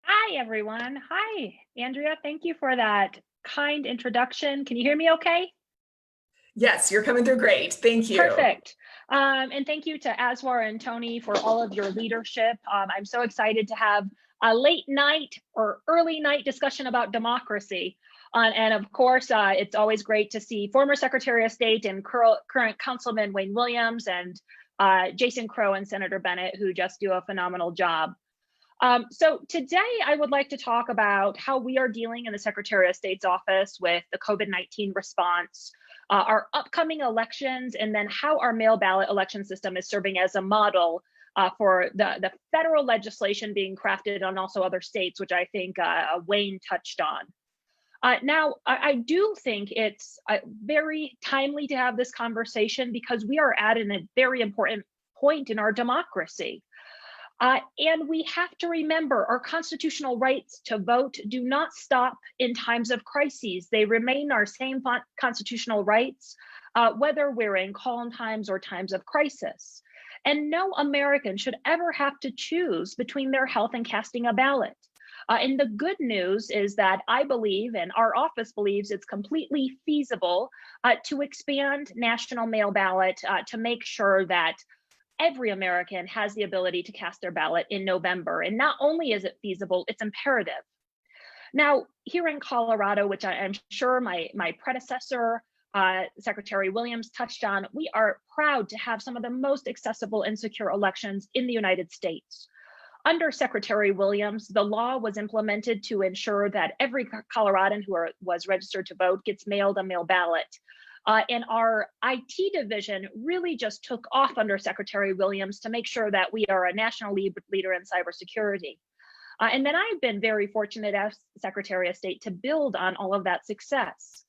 Hi, everyone. Hi, Andrea. Thank you for that kind introduction. Can you hear me okay? Yes, you're coming through great. Thank you. Perfect. And thank you to Aswar and Tony for all of your leadership. I'm so excited to have a late night or early night discussion about democracy. And of course, it's always great to see former Secretary of State and current Councilman Wayne Williams and Jason Crow and Senator Bennett, who just do a phenomenal job. So today I would like to talk about how we are dealing in the Secretary of State's office with the COVID-19 response, our upcoming elections, and then how our mail ballot election system is serving as a model for the federal legislation being crafted on also other states, which I think Wayne touched on. Now, I do think it's very timely to have this conversation because we are at a very important point in our democracy. And we have to remember our constitutional rights to vote do not stop in times of crises. They remain our same constitutional rights, whether we're in calm times or times of crisis. And no American should ever have to choose between their health and casting a ballot. And the good news is that I believe, and our office believes, it's completely feasible to expand national mail ballot to make sure that every American has the ability to cast their ballot in November. And not only is it feasible, it's imperative. Now, here in Colorado, which I'm sure my predecessor, Secretary Williams, touched on, we are proud to have some of the most accessible and secure elections in the United States. Under Secretary Williams, the law was implemented to ensure that every Coloradan who was registered to vote gets mailed a mail ballot. And our IT division really just took off under Secretary Williams to make sure that we are a national leader in cybersecurity. And then I've been very fortunate as Secretary of State to build on all of that success.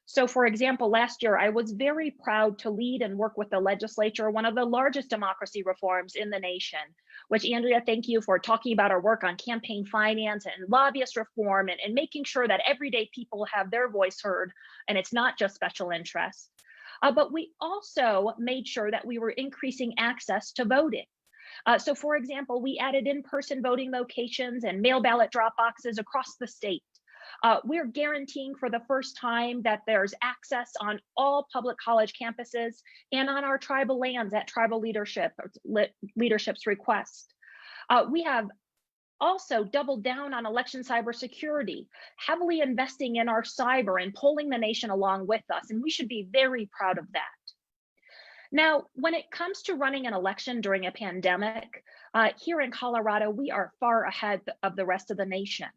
So for example, last year, I was very proud to lead and work with the legislature, one of the largest democracy reforms in the nation, which Andrea, thank you for talking about our work on campaign finance and lobbyist reform and making sure that everyday people have their voice heard and it's not just special interests. But we also made sure that we were increasing access to voting. So for example, we added in-person voting locations and mail ballot drop boxes across the state. We're guaranteeing for the first time that there's access on all public college campuses and on our tribal lands at tribal leadership's request. We have also doubled down on election cybersecurity, heavily investing in our cyber and pulling the nation along with us, and we should be very proud of that. Now, when it comes to running an election during a pandemic, here in Colorado, we are far ahead of the rest of the nation.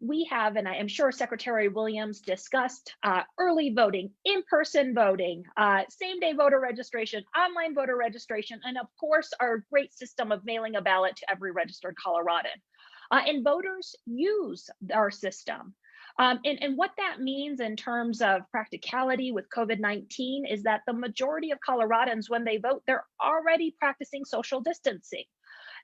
We have, and I am sure Secretary Williams discussed early voting, in-person voting, same-day voter registration, online voter registration, and of course, our great system of mailing a ballot to every registered Coloradan. And voters use our system. And what that means in terms of practicality with COVID-19 is that the majority of Coloradans, when they vote, they're already practicing social distancing.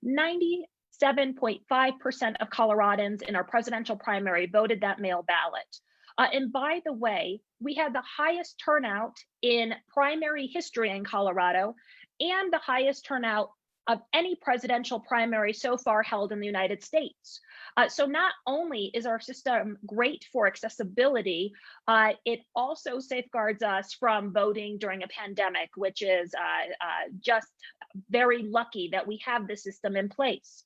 97.5% of Coloradans in our presidential primary voted that mail ballot. And by the way, we had the highest turnout in primary history in Colorado and the highest turnout of any presidential primary so far held in the United States. So not only is our system great for accessibility, it also safeguards us from voting during a pandemic, which is just very lucky that we have this system in place.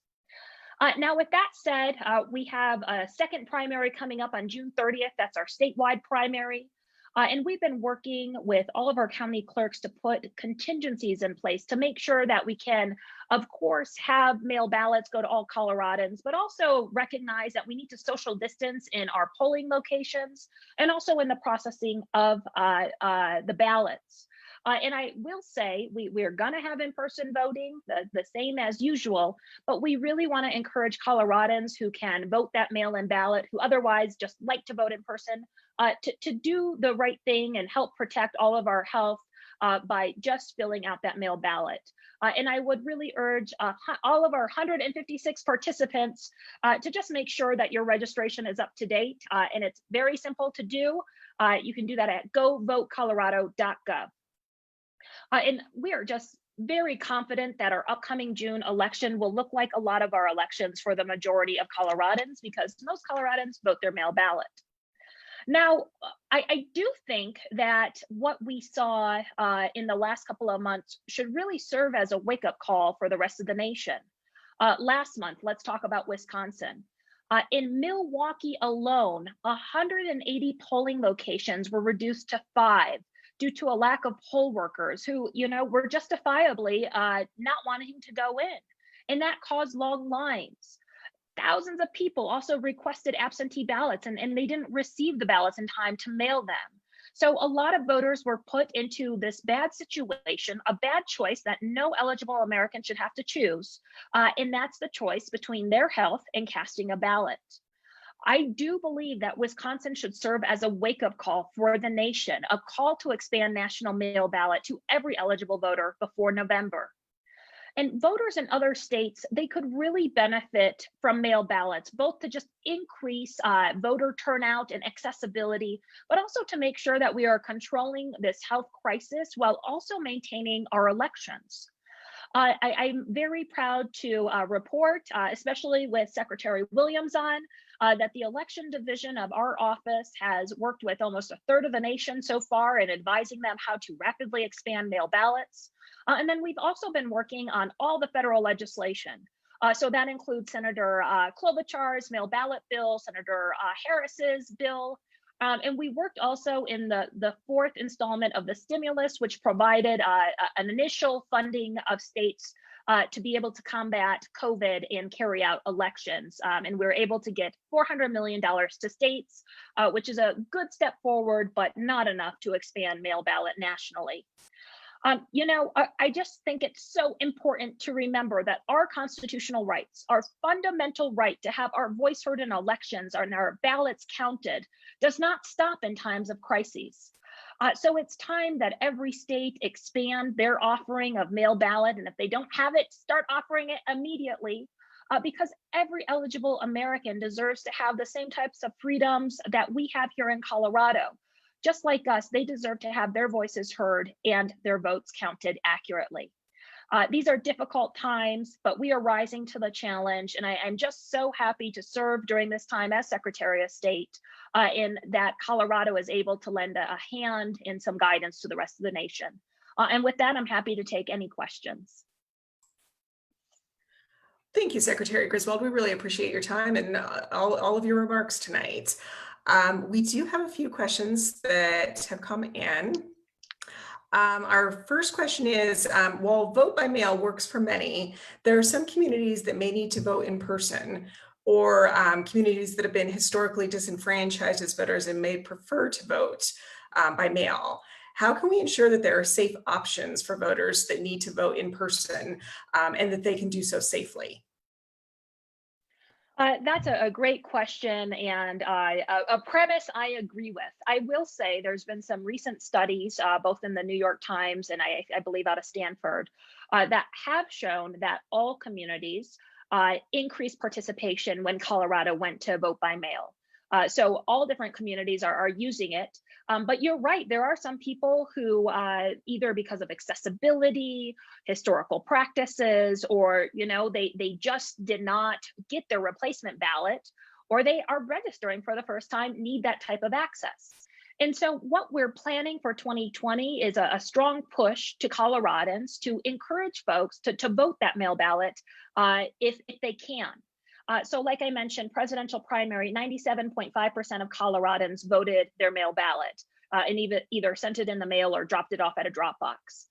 Now, with that said, we have a second primary coming up on June 30th. That's our statewide primary. And we've been working with all of our county clerks to put contingencies in place to make sure that we can, of course, have mail ballots go to all Coloradans, but also recognize that we need to social distance in our polling locations and also in the processing of the ballots. And I will say we're going to have in-person voting, the same as usual, but we really want to encourage Coloradans who can vote that mail-in ballot, who otherwise just like to vote in person, to do the right thing and help protect all of our health by just filling out that mail ballot. And I would really urge all of our 156 participants to just make sure that your registration is up to date. And it's very simple to do. You can do that at govotecolorado.gov. And we are just very confident that our upcoming June election will look like a lot of our elections for the majority of Coloradans, because most Coloradans vote their mail ballot. Now, I do think that what we saw in the last couple of months should really serve as a wake-up call for the rest of the nation. Last month, let's talk about Wisconsin. In Milwaukee alone, 180 polling locations were reduced to 5 due to a lack of poll workers who, were justifiably not wanting to go in. And that caused long lines. Thousands of people also requested absentee ballots and they didn't receive the ballots in time to mail them. So a lot of voters were put into this bad situation, a bad choice that no eligible American should have to choose. And that's the choice between their health and casting a ballot. I do believe that Wisconsin should serve as a wake-up call for the nation, a call to expand national mail ballot to every eligible voter before November. And voters in other states, they could really benefit from mail ballots, both to just increase voter turnout and accessibility, but also to make sure that we are controlling this health crisis while also maintaining our elections. I'm very proud to report, especially with Secretary Williams on, that the election division of our office has worked with almost a third of the nation so far in advising them how to rapidly expand mail ballots. And then we've also been working on all the federal legislation. So that includes Senator Klobuchar's mail ballot bill, Senator Harris's bill. And we worked also in the fourth installment of the stimulus, which provided an initial funding of states to be able to combat COVID and carry out elections. And we were able to get $400 million to states, which is a good step forward, but not enough to expand mail ballot nationally. I just think it's so important to remember that our constitutional rights, our fundamental right to have our voice heard in elections and our ballots counted, does not stop in times of crises. So it's time that every state expand their offering of mail ballot, and if they don't have it, start offering it immediately, because every eligible American deserves to have the same types of freedoms that we have here in Colorado. Just like us, they deserve to have their voices heard and their votes counted accurately. These are difficult times, but we are rising to the challenge, and I'm just so happy to serve during this time as Secretary of State, in that Colorado is able to lend a hand in some guidance to the rest of the nation. And with that, I'm happy to take any questions. Thank you, Secretary Griswold. We really appreciate your time and all of your remarks tonight. We do have a few questions that have come in. Our first question is, while vote by mail works for many, there are some communities that may need to vote in person, or communities that have been historically disenfranchised as voters and may prefer to vote by mail. How can we ensure that there are safe options for voters that need to vote in person and that they can do so safely? That's a great question, and a premise I agree with. I will say there's been some recent studies, both in the New York Times and I believe out of Stanford, that have shown that all communities increased participation when Colorado went to vote by mail. So all different communities are using it. But you're right, there are some people who either because of accessibility, historical practices, or they just did not get their replacement ballot, or they are registering for the first time, need that type of access. And so what we're planning for 2020 is a strong push to Coloradans to encourage folks to vote that mail ballot if they can. So like I mentioned, presidential primary, 97.5% of Coloradans voted their mail ballot and either sent it in the mail or dropped it off at a drop box.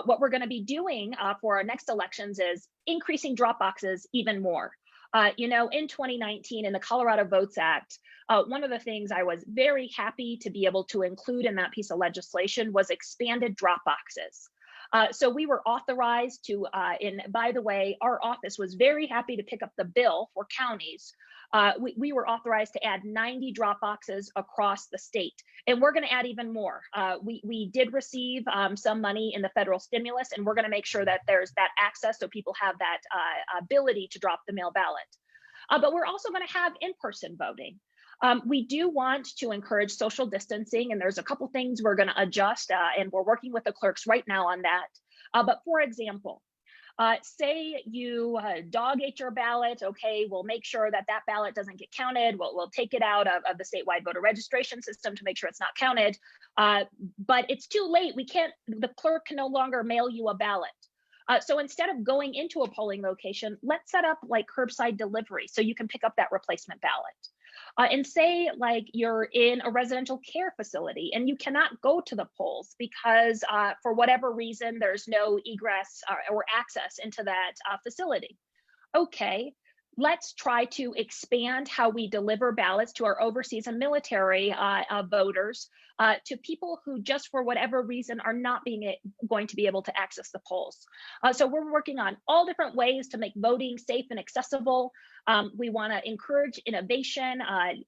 What we're going to be doing for our next elections is increasing drop boxes even more. In 2019, in the Colorado Votes Act, one of the things I was very happy to be able to include in that piece of legislation was expanded drop boxes. So we were authorized to, and by the way, our office was very happy to pick up the bill for counties. We were authorized to add 90 drop boxes across the state, and we're going to add even more. We did receive some money in the federal stimulus, and we're going to make sure that there's that access so people have that ability to drop the mail ballot. But we're also going to have in-person voting. We do want to encourage social distancing, and there's a couple things we're going to adjust, and we're working with the clerks right now on that. But for example, say you dog ate your ballot, okay, we'll make sure that ballot doesn't get counted. We'll take it out of the statewide voter registration system to make sure it's not counted. But it's too late. The clerk can no longer mail you a ballot. So instead of going into a polling location, let's set up like curbside delivery so you can pick up that replacement ballot. And say like you're in a residential care facility and you cannot go to the polls because for whatever reason, there's no egress or access into that facility. Okay, let's try to expand how we deliver ballots to our overseas and military voters to people who just for whatever reason are not going to be able to access the polls. So we're working on all different ways to make voting safe and accessible. We want to encourage innovation,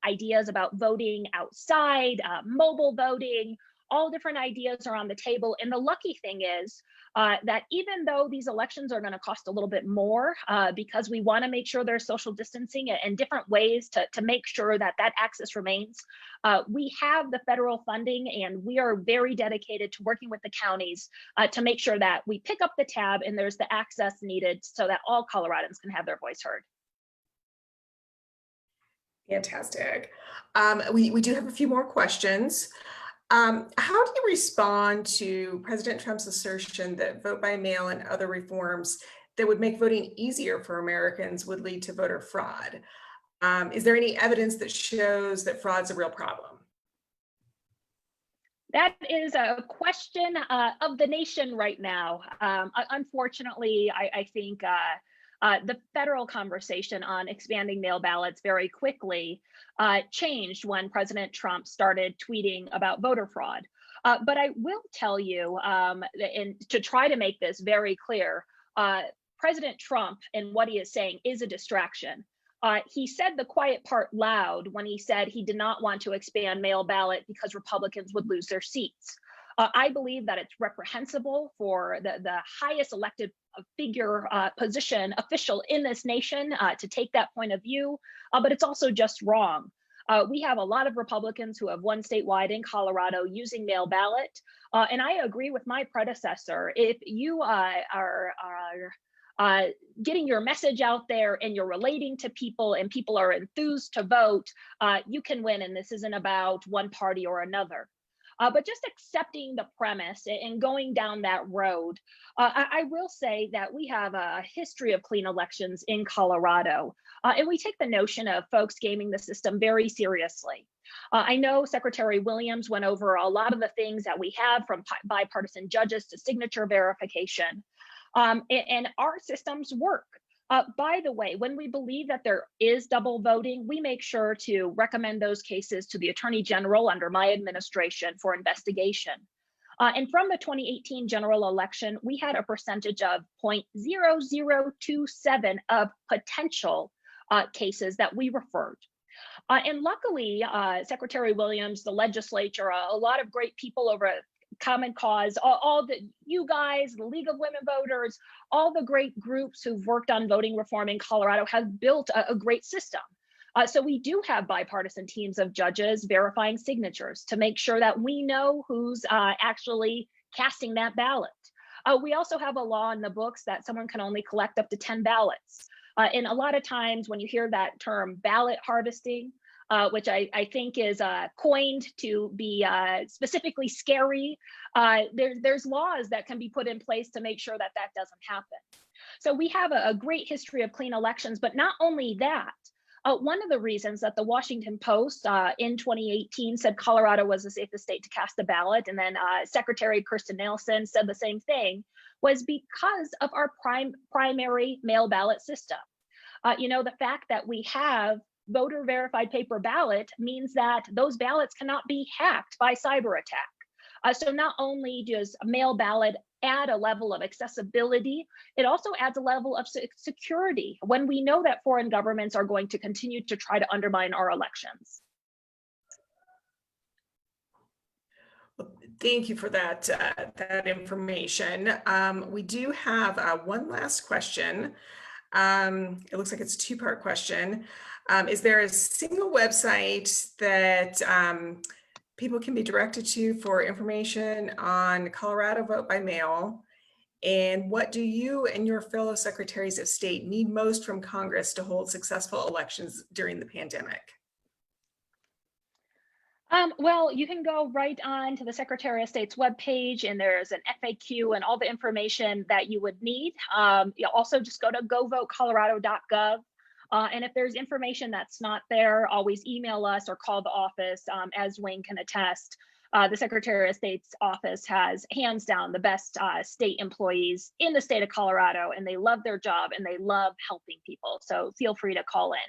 ideas about voting outside, mobile voting, all different ideas are on the table. And the lucky thing is that even though these elections are going to cost a little bit more because we want to make sure there's social distancing and different ways to make sure that access remains, we have the federal funding and we are very dedicated to working with the counties to make sure that we pick up the tab and there's the access needed so that all Coloradans can have their voice heard. Fantastic. We do have a few more questions. How do you respond to President Trump's assertion that vote by mail and other reforms that would make voting easier for Americans would lead to voter fraud? Is there any evidence that shows that fraud's a real problem? That is a question of the nation right now. Unfortunately, I think the federal conversation on expanding mail ballots very quickly changed when President Trump started tweeting about voter fraud. But I will tell you, and to try to make this very clear, President Trump and what he is saying is a distraction. He said the quiet part loud when he said he did not want to expand mail ballot because Republicans would lose their seats. I believe that it's reprehensible for the highest elected figure position official in this nation to take that point of view, but it's also just wrong. We have a lot of Republicans who have won statewide in Colorado using mail ballot, and I agree with my predecessor. If you are getting your message out there and you're relating to people and people are enthused to vote, you can win, and this isn't about one party or another. But just accepting the premise and going down that road, I will say that we have a history of clean elections in Colorado, and we take the notion of folks gaming the system very seriously. I know Secretary Williams went over a lot of the things that we have, from bipartisan judges to signature verification, and our systems work. By the way, when we believe that there is double voting, we make sure to recommend those cases to the Attorney General under my administration for investigation. And from the 2018 general election, we had a percentage of 0.0027 of potential cases that we referred. And luckily, Secretary Williams, the legislature, a lot of great people over at Common Cause, all the you guys, the League of Women Voters, all the great groups who've worked on voting reform in Colorado have built a great system. So we do have bipartisan teams of judges verifying signatures to make sure that we know who's actually casting that ballot. We also have a law in the books that someone can only collect up to 10 ballots. And a lot of times when you hear that term ballot harvesting, which I think is coined to be specifically scary, there's laws that can be put in place to make sure that that doesn't happen. So we have a great history of clean elections, but not only that, one of the reasons that the Washington Post in 2018 said Colorado was the safest state to cast a ballot, and then Secretary Kirstjen Nielsen said the same thing, was because of our primary mail ballot system. The fact that we have voter verified paper ballot means that those ballots cannot be hacked by cyber attack. So not only does a mail ballot add a level of accessibility, it also adds a level of security when we know that foreign governments are going to continue to try to undermine our elections. Thank you for that information. We do have one last question. It looks like it's a two-part question. Is there a single website that people can be directed to for information on Colorado vote by mail? And what do you and your fellow secretaries of state need most from Congress to hold successful elections during the pandemic? Well, you can go right on to the Secretary of State's webpage, and there's an FAQ and all the information that you would need. You also just go to govotecolorado.gov. And if there's information that's not there, always email us or call the office. As Wayne can attest, the Secretary of State's office has hands down the best state employees in the state of Colorado, and they love their job and they love helping people. So feel free to call in.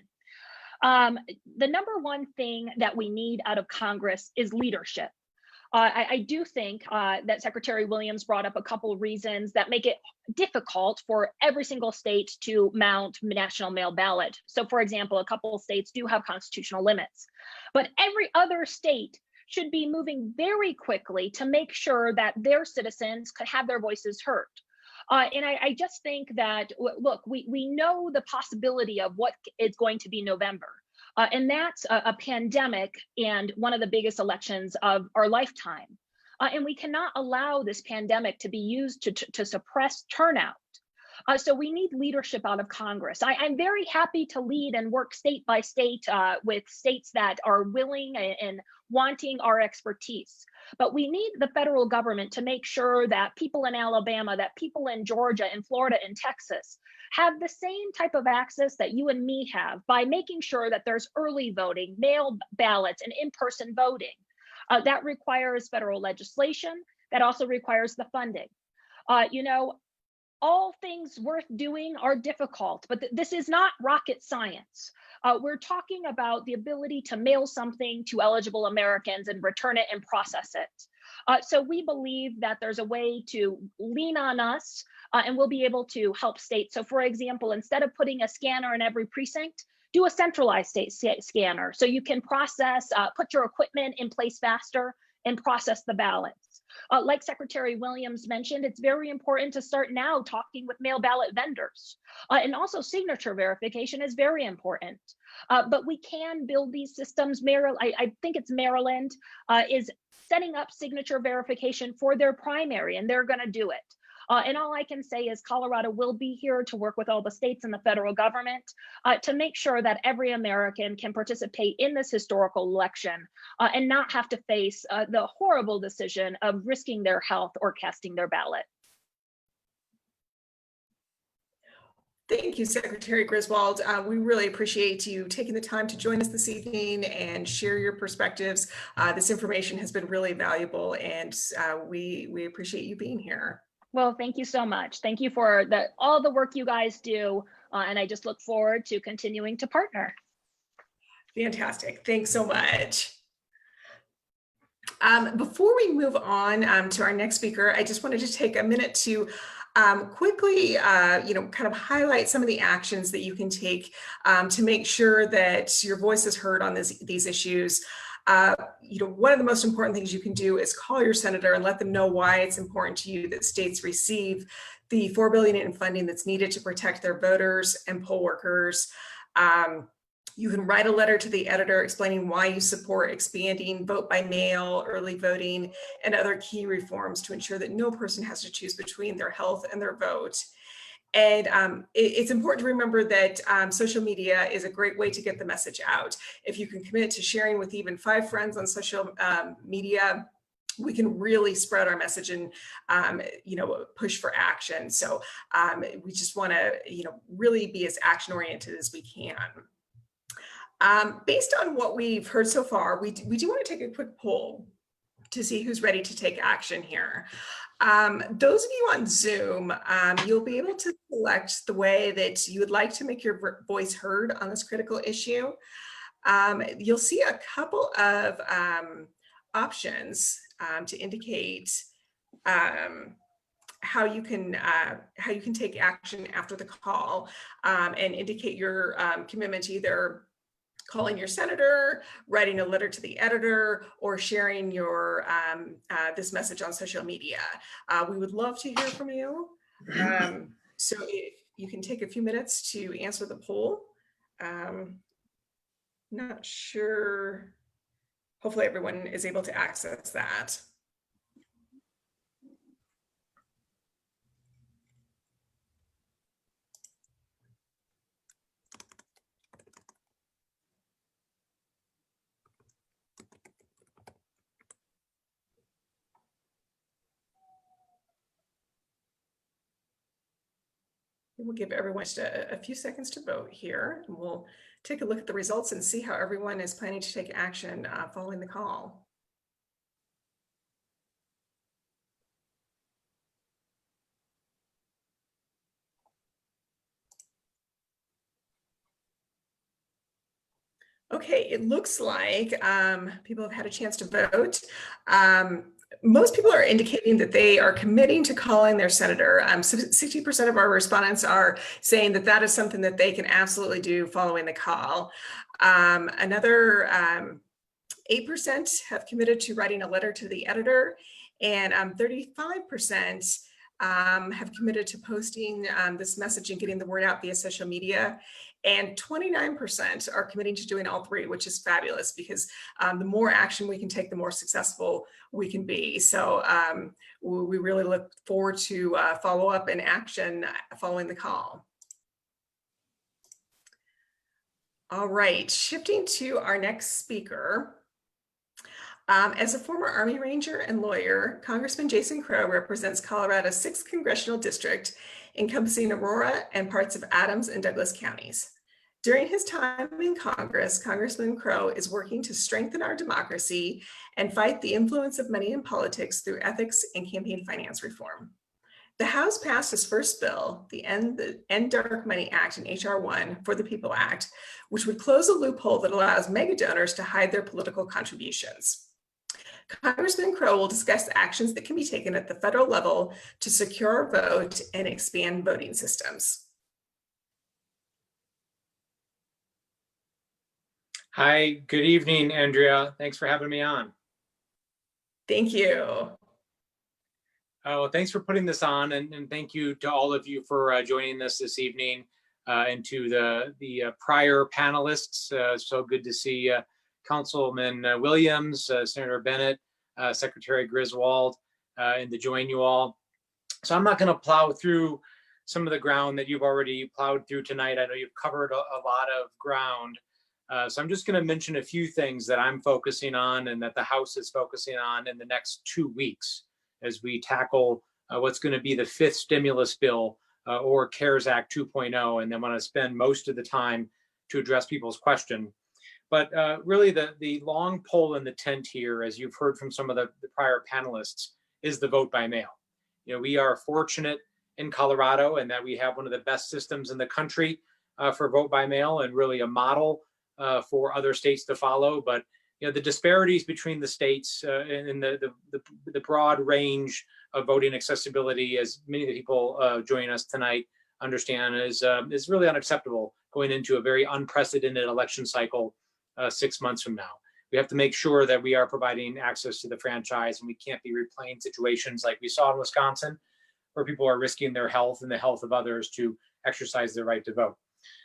The number one thing that we need out of Congress is leadership. I do think that Secretary Williams brought up a couple reasons that make it difficult for every single state to mount national mail ballot. So for example, a couple of states do have constitutional limits, but every other state should be moving very quickly to make sure that their citizens could have their voices heard. And I just think that, look, we know the possibility of what is going to be November. And that's a pandemic and one of the biggest elections of our lifetime. And we cannot allow this pandemic to be used to suppress turnout. So we need leadership out of Congress. I'm very happy to lead and work state by state with states that are willing and wanting our expertise. But we need the federal government to make sure that people in Alabama, that people in Georgia and Florida and Texas have the same type of access that you and me have by making sure that there's early voting, mail ballots, and in-person voting. That requires federal legislation. That also requires the funding. All things worth doing are difficult, but this is not rocket science. We're talking about the ability to mail something to eligible Americans and return it and process it. So we believe that there's a way to lean on us and we'll be able to help states. So for example, instead of putting a scanner in every precinct, do a centralized state scanner so you can process, put your equipment in place faster and process the ballots. Like Secretary Williams mentioned, it's very important to start now talking with mail ballot vendors. And also signature verification is very important. But we can build these systems. I think it's Maryland is setting up signature verification for their primary, and they're going to do it. And all I can say is Colorado will be here to work with all the states and the federal government to make sure that every American can participate in this historical election and not have to face the horrible decision of risking their health or casting their ballot. Thank you, Secretary Griswold. We really appreciate you taking the time to join us this evening and share your perspectives. This information has been really valuable, and we appreciate you being here. Well, thank you so much. Thank you for all the work you guys do, and I just look forward to continuing to partner. Fantastic. Thanks so much. Before we move on to our next speaker, I just wanted to take a minute to quickly, kind of highlight some of the actions that you can take to make sure that your voice is heard on these issues. One of the most important things you can do is call your senator and let them know why it's important to you that states receive the $4 billion in funding that's needed to protect their voters and poll workers. You can write a letter to the editor explaining why you support expanding vote by mail, early voting, and other key reforms to ensure that no person has to choose between their health and their vote. And it's important to remember that social media is a great way to get the message out. If you can commit to sharing with even 5 friends on social media, we can really spread our message and, push for action. So we just want to, really be as action oriented as we can. Based on what we've heard so far, we do want to take a quick poll to see who's ready to take action here. Those of you on Zoom, you'll be able to select the way that you would like to make your voice heard on this critical issue. You'll see a couple of options to indicate how you can take action after the call, and indicate your commitment to either calling your senator, writing a letter to the editor, or sharing your this message on social media. We would love to hear from you. So if you can take a few minutes to answer the poll. Not sure. Hopefully everyone is able to access that. We'll give everyone just a few seconds to vote here, and we'll take a look at the results and see how everyone is planning to take action following the call. Okay, it looks like people have had a chance to vote. Most people are indicating that they are committing to calling their senator. 60% of our respondents are saying that that is something that they can absolutely do following the call. Another 8% have committed to writing a letter to the editor, and 35% have committed to posting this message and getting the word out via social media. And 29% are committing to doing all 3, which is fabulous, because the more action we can take, the more successful we can be. So we really look forward to follow up and action following the call. All right, shifting to our next speaker. As a former Army Ranger and lawyer, Congressman Jason Crow represents Colorado's 6th Congressional District, encompassing Aurora and parts of Adams and Douglas counties. During his time in Congress, Congressman Crow is working to strengthen our democracy and fight the influence of money in politics through ethics and campaign finance reform. The House passed his first bill, the End Dark Money Act and H.R. 1 for the People Act, which would close a loophole that allows mega donors to hide their political contributions. Congressman Crow will discuss actions that can be taken at the federal level to secure our vote and expand voting systems. Hi, good evening, Andrea. Thanks for having me on. Thank you. Oh, thanks for putting this on, and thank you to all of you for joining us this evening, and to the prior panelists. So good to see Councilman Williams, Senator Bennett, Secretary Griswold, and to join you all. So I'm not going to plow through some of the ground that you've already plowed through tonight. I know you've covered a lot of ground. So I'm just going to mention a few things that I'm focusing on and that the House is focusing on in the next 2 weeks as we tackle what's going to be the 5th stimulus bill, or CARES Act 2.0, and then want to spend most of the time to address people's question. But really the long pole in the tent here, as you've heard from some of the prior panelists, is the vote by mail. You know, we are fortunate in Colorado in that we have one of the best systems in the country for vote by mail, and really a model for other states to follow. But you know, the disparities between the states and the broad range of voting accessibility, as many of the people joining us tonight understand, is really unacceptable going into a very unprecedented election cycle 6 months from now. We have to make sure that we are providing access to the franchise, and we can't be replaying situations like we saw in Wisconsin, where people are risking their health and the health of others to exercise their right to vote.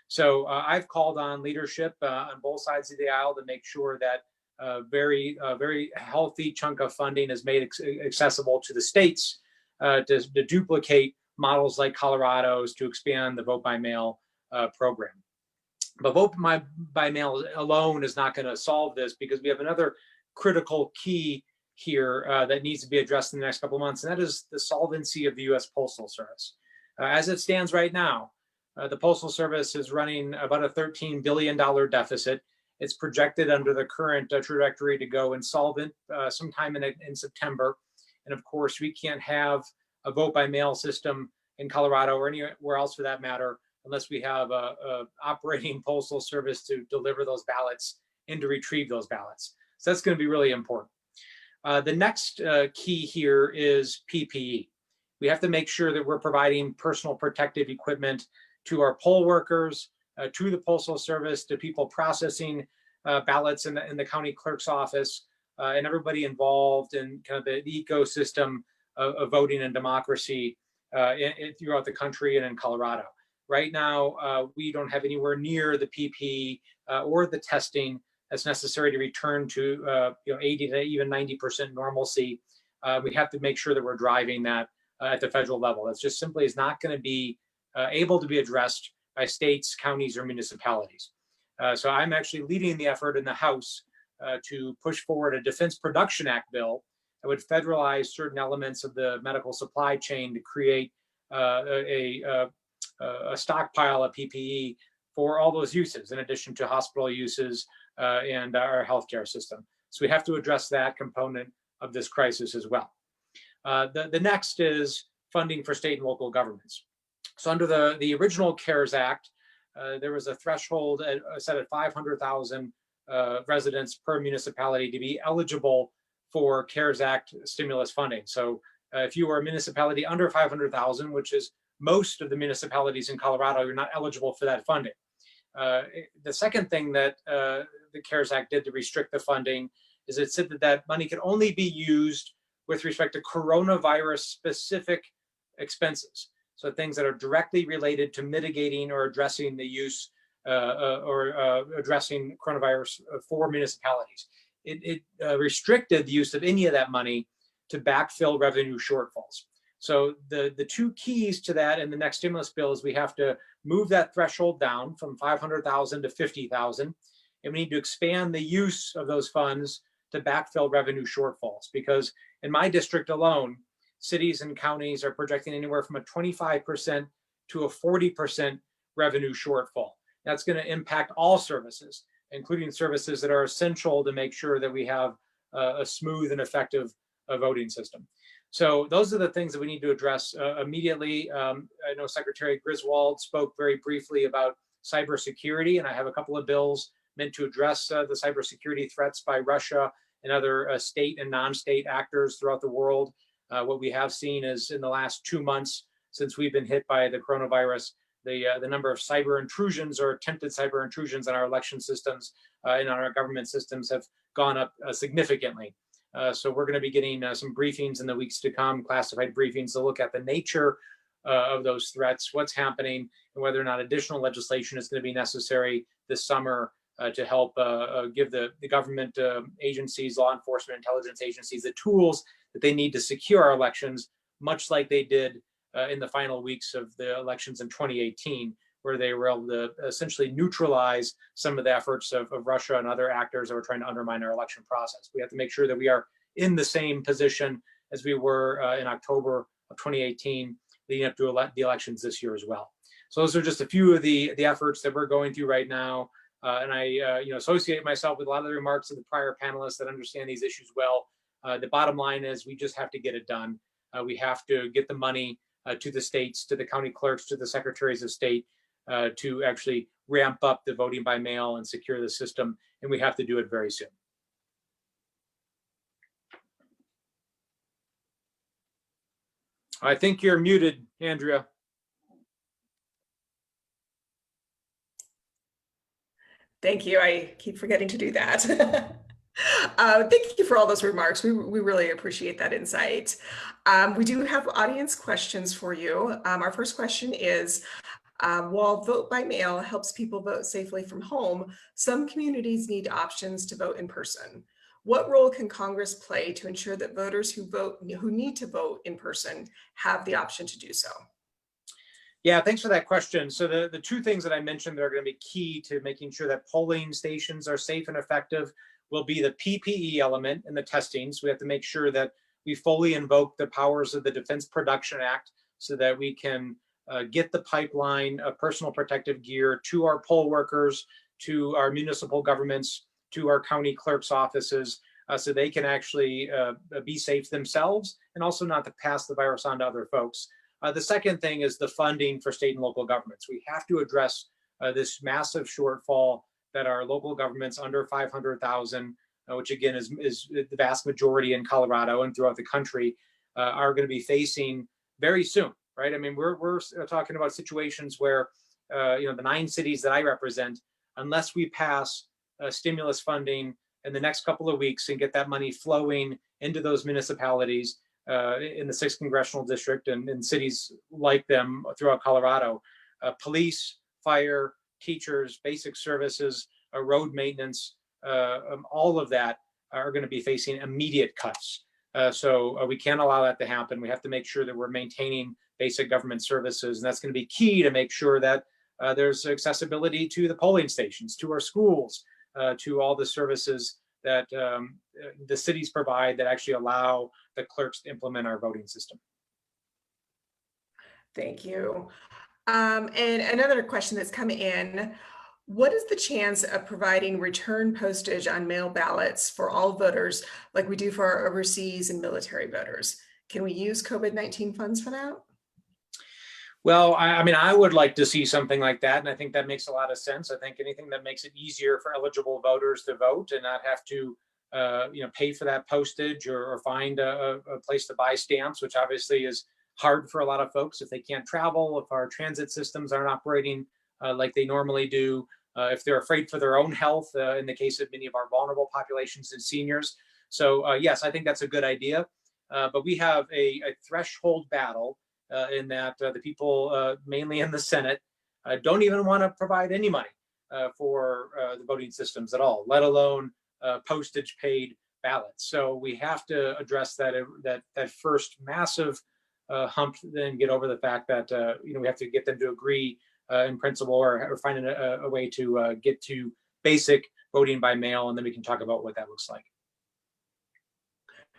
So I've called on leadership on both sides of the aisle to make sure that very healthy chunk of funding is made accessible to the states to duplicate models like Colorado's to expand the vote by mail program. But vote by mail alone is not going to solve this, because we have another critical key here that needs to be addressed in the next couple of months, and that is the solvency of the U.S. Postal Service. As it stands right now, the Postal Service is running about a $13 billion deficit. It's projected under the current trajectory to go insolvent sometime in September. And of course, we can't have a vote by mail system in Colorado or anywhere else for that matter unless we have a operating Postal Service to deliver those ballots and to retrieve those ballots. So that's going to be really important. The next key here is PPE. We have to make sure that we're providing personal protective equipment to our poll workers, to the Postal Service, to people processing ballots in the county clerk's office, and everybody involved in kind of the ecosystem of voting and democracy throughout the country and in Colorado. Right now, we don't have anywhere near the PPE or the testing that's necessary to return to 80 to even 90% normalcy. We have to make sure that we're driving that at the federal level. That's just simply is not going to be able to be addressed by states, counties, or municipalities. So I'm actually leading the effort in the House to push forward a Defense Production Act bill that would federalize certain elements of the medical supply chain to create a stockpile of PPE for all those uses, in addition to hospital uses and our healthcare system. So we have to address that component of this crisis as well. The next is funding for state and local governments. So under the original CARES Act, there was a threshold set at 500,000 residents per municipality to be eligible for CARES Act stimulus funding. So if you are a municipality under 500,000, which is most of the municipalities in Colorado, you're not eligible for that funding. The second thing that the CARES Act did to restrict the funding is it said that that money could only be used with respect to coronavirus specific expenses. So things that are directly related to mitigating or addressing the use or addressing coronavirus for municipalities. It restricted the use of any of that money to backfill revenue shortfalls. So the two keys to that in the next stimulus bill is we have to move that threshold down from 500,000 to 50,000, and we need to expand the use of those funds to backfill revenue shortfalls. Because in my district alone, cities and counties are projecting anywhere from a 25% to a 40% revenue shortfall. That's going to impact all services, including services that are essential to make sure that we have a smooth and effective voting system. So those are the things that we need to address immediately. I know Secretary Griswold spoke very briefly about cybersecurity, and I have a couple of bills meant to address the cybersecurity threats by Russia and other state and non-state actors throughout the world. What we have seen is in the last 2 months since we've been hit by the coronavirus, the number of cyber intrusions or attempted cyber intrusions on our election systems and on our government systems have gone up significantly. So we're going to be getting some briefings in the weeks to come, classified briefings to look at the nature of those threats, what's happening, and whether or not additional legislation is going to be necessary this summer to help give the government agencies, law enforcement, intelligence agencies, the tools that they need to secure our elections, much like they did in the final weeks of the elections in 2018, where they were able to essentially neutralize some of the efforts of Russia and other actors that were trying to undermine our election process. We have to make sure that we are in the same position as we were in October of 2018, leading up to the elections this year as well. So those are just a few of the efforts that we're going through right now. And I associate myself with a lot of the remarks of the prior panelists that understand these issues well. The bottom line is we just have to get it done. We have to get the money to the states, to the county clerks, to the secretaries of state to actually ramp up the voting by mail and secure the system. And we have to do it very soon. I think you're muted, Andrea. Thank you. I keep forgetting to do that. Thank you for all those remarks. We really appreciate that insight. We do have audience questions for you. Our first question is, While vote by mail helps people vote safely from home, some communities need options to vote in person. What role can Congress play to ensure that voters who need to vote in person have the option to do so? Yeah, thanks for that question. So the two things that I mentioned that are going to be key to making sure that polling stations are safe and effective will be the PPE element and the testing. So we have to make sure that we fully invoke the powers of the Defense Production Act so that we can get the pipeline of personal protective gear to our poll workers, to our municipal governments, to our county clerk's offices, so they can actually be safe themselves and also not to pass the virus on to other folks. The second thing is the funding for state and local governments. We have to address this massive shortfall that our local governments under 500,000, which again is the vast majority in Colorado and throughout the country, are going to be facing very soon, right? I mean, we're talking about situations where, the 9 cities that I represent, unless we pass stimulus funding in the next couple of weeks and get that money flowing into those municipalities, in the 6th congressional district and in cities like them throughout Colorado, police, fire, teachers, basic services, road maintenance, all of that are going to be facing immediate cuts. So we can't allow that to happen. We have to make sure that we're maintaining basic government services, and that's going to be key to make sure that there's accessibility to the polling stations, to our schools, to all the services that the cities provide that actually allow the clerks to implement our voting system. Thank you. And another question that's come in, what is the chance of providing return postage on mail ballots for all voters like we do for our overseas and military voters? Can we use COVID-19 funds for that? Well, I mean, I would like to see something like that, and I think that makes a lot of sense. I think anything that makes it easier for eligible voters to vote and not have to, pay for that postage or find a place to buy stamps, which obviously is hard for a lot of folks if they can't travel, if our transit systems aren't operating like they normally do, if they're afraid for their own health, in the case of many of our vulnerable populations and seniors. So yes, I think that's a good idea. But we have a threshold battle in that the people mainly in the Senate don't even want to provide any money for the voting systems at all, let alone postage paid ballots. So we have to address that first massive hump, then get over the fact that we have to get them to agree in principle or find a way to get to basic voting by mail, and then we can talk about what that looks like.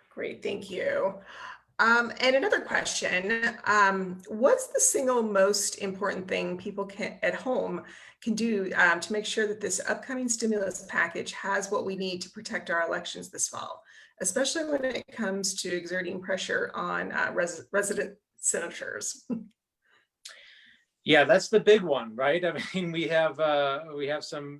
Great, thank you. And another question, what's the single most important thing people at home can do to make sure that this upcoming stimulus package has what we need to protect our elections this fall, especially when it comes to exerting pressure on resident senators? Yeah, that's the big one, right? I mean, we have some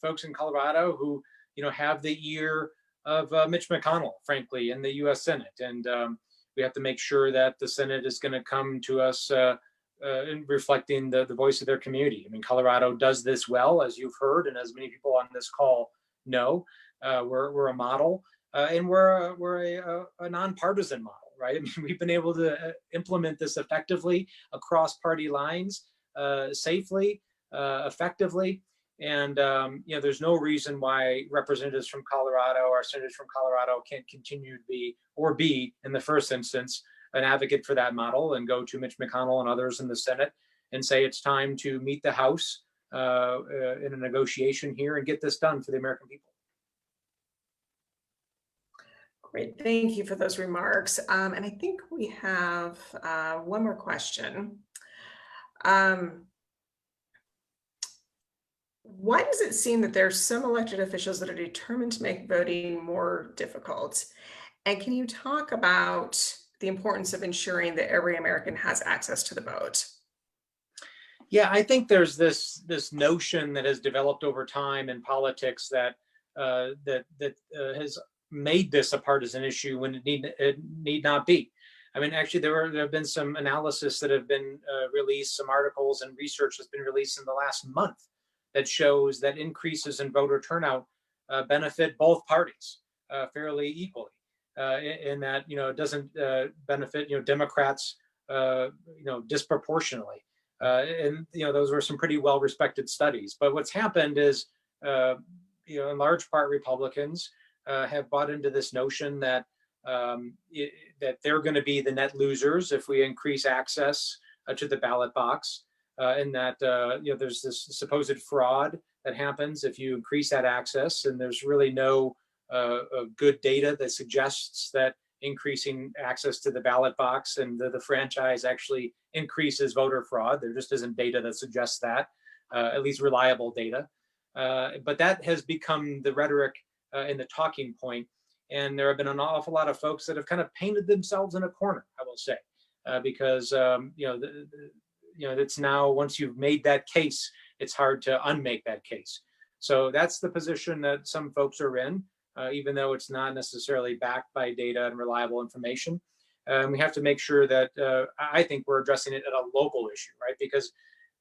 folks in Colorado who have the ear of Mitch McConnell, frankly, in the U.S. Senate, and we have to make sure that the Senate is going to come to us in reflecting the voice of their community. I mean, Colorado does this well, as you've heard, and as many people on this call know. We're a model, and we're a nonpartisan model, right? I mean, we've been able to implement this effectively across party lines, safely, effectively. And there's no reason why representatives from Colorado or senators from Colorado can't continue to be in the first instance an advocate for that model and go to Mitch McConnell and others in the Senate and say it's time to meet the House in a negotiation here and get this done for the American people. Great, thank you for those remarks. And I think we have one more question. Why does it seem that there are some elected officials that are determined to make voting more difficult? And can you talk about the importance of ensuring that every American has access to the vote? Yeah, I think there's this notion that has developed over time in politics that has made this a partisan issue when it need not be. I mean, actually, there have been some analysis that have been released, some articles and research that's been released in the last month that shows that increases in voter turnout benefit both parties fairly equally. In that it doesn't benefit Democrats disproportionately. And those were some pretty well-respected studies. But what's happened is, in large part, Republicans have bought into this notion that that they're going to be the net losers if we increase access to the ballot box, and that there's this supposed fraud that happens if you increase that access, and there's really no good data that suggests that increasing access to the ballot box and the franchise actually increases voter fraud. There just isn't data that suggests that, at least reliable data. But that has become the rhetoric and the talking point. And there have been an awful lot of folks that have kind of painted themselves in a corner, I will say, because it's now, once you've made that case, it's hard to unmake that case. So that's the position that some folks are in, even though it's not necessarily backed by data and reliable information. We have to make sure that I think we're addressing it at a local issue, right? Because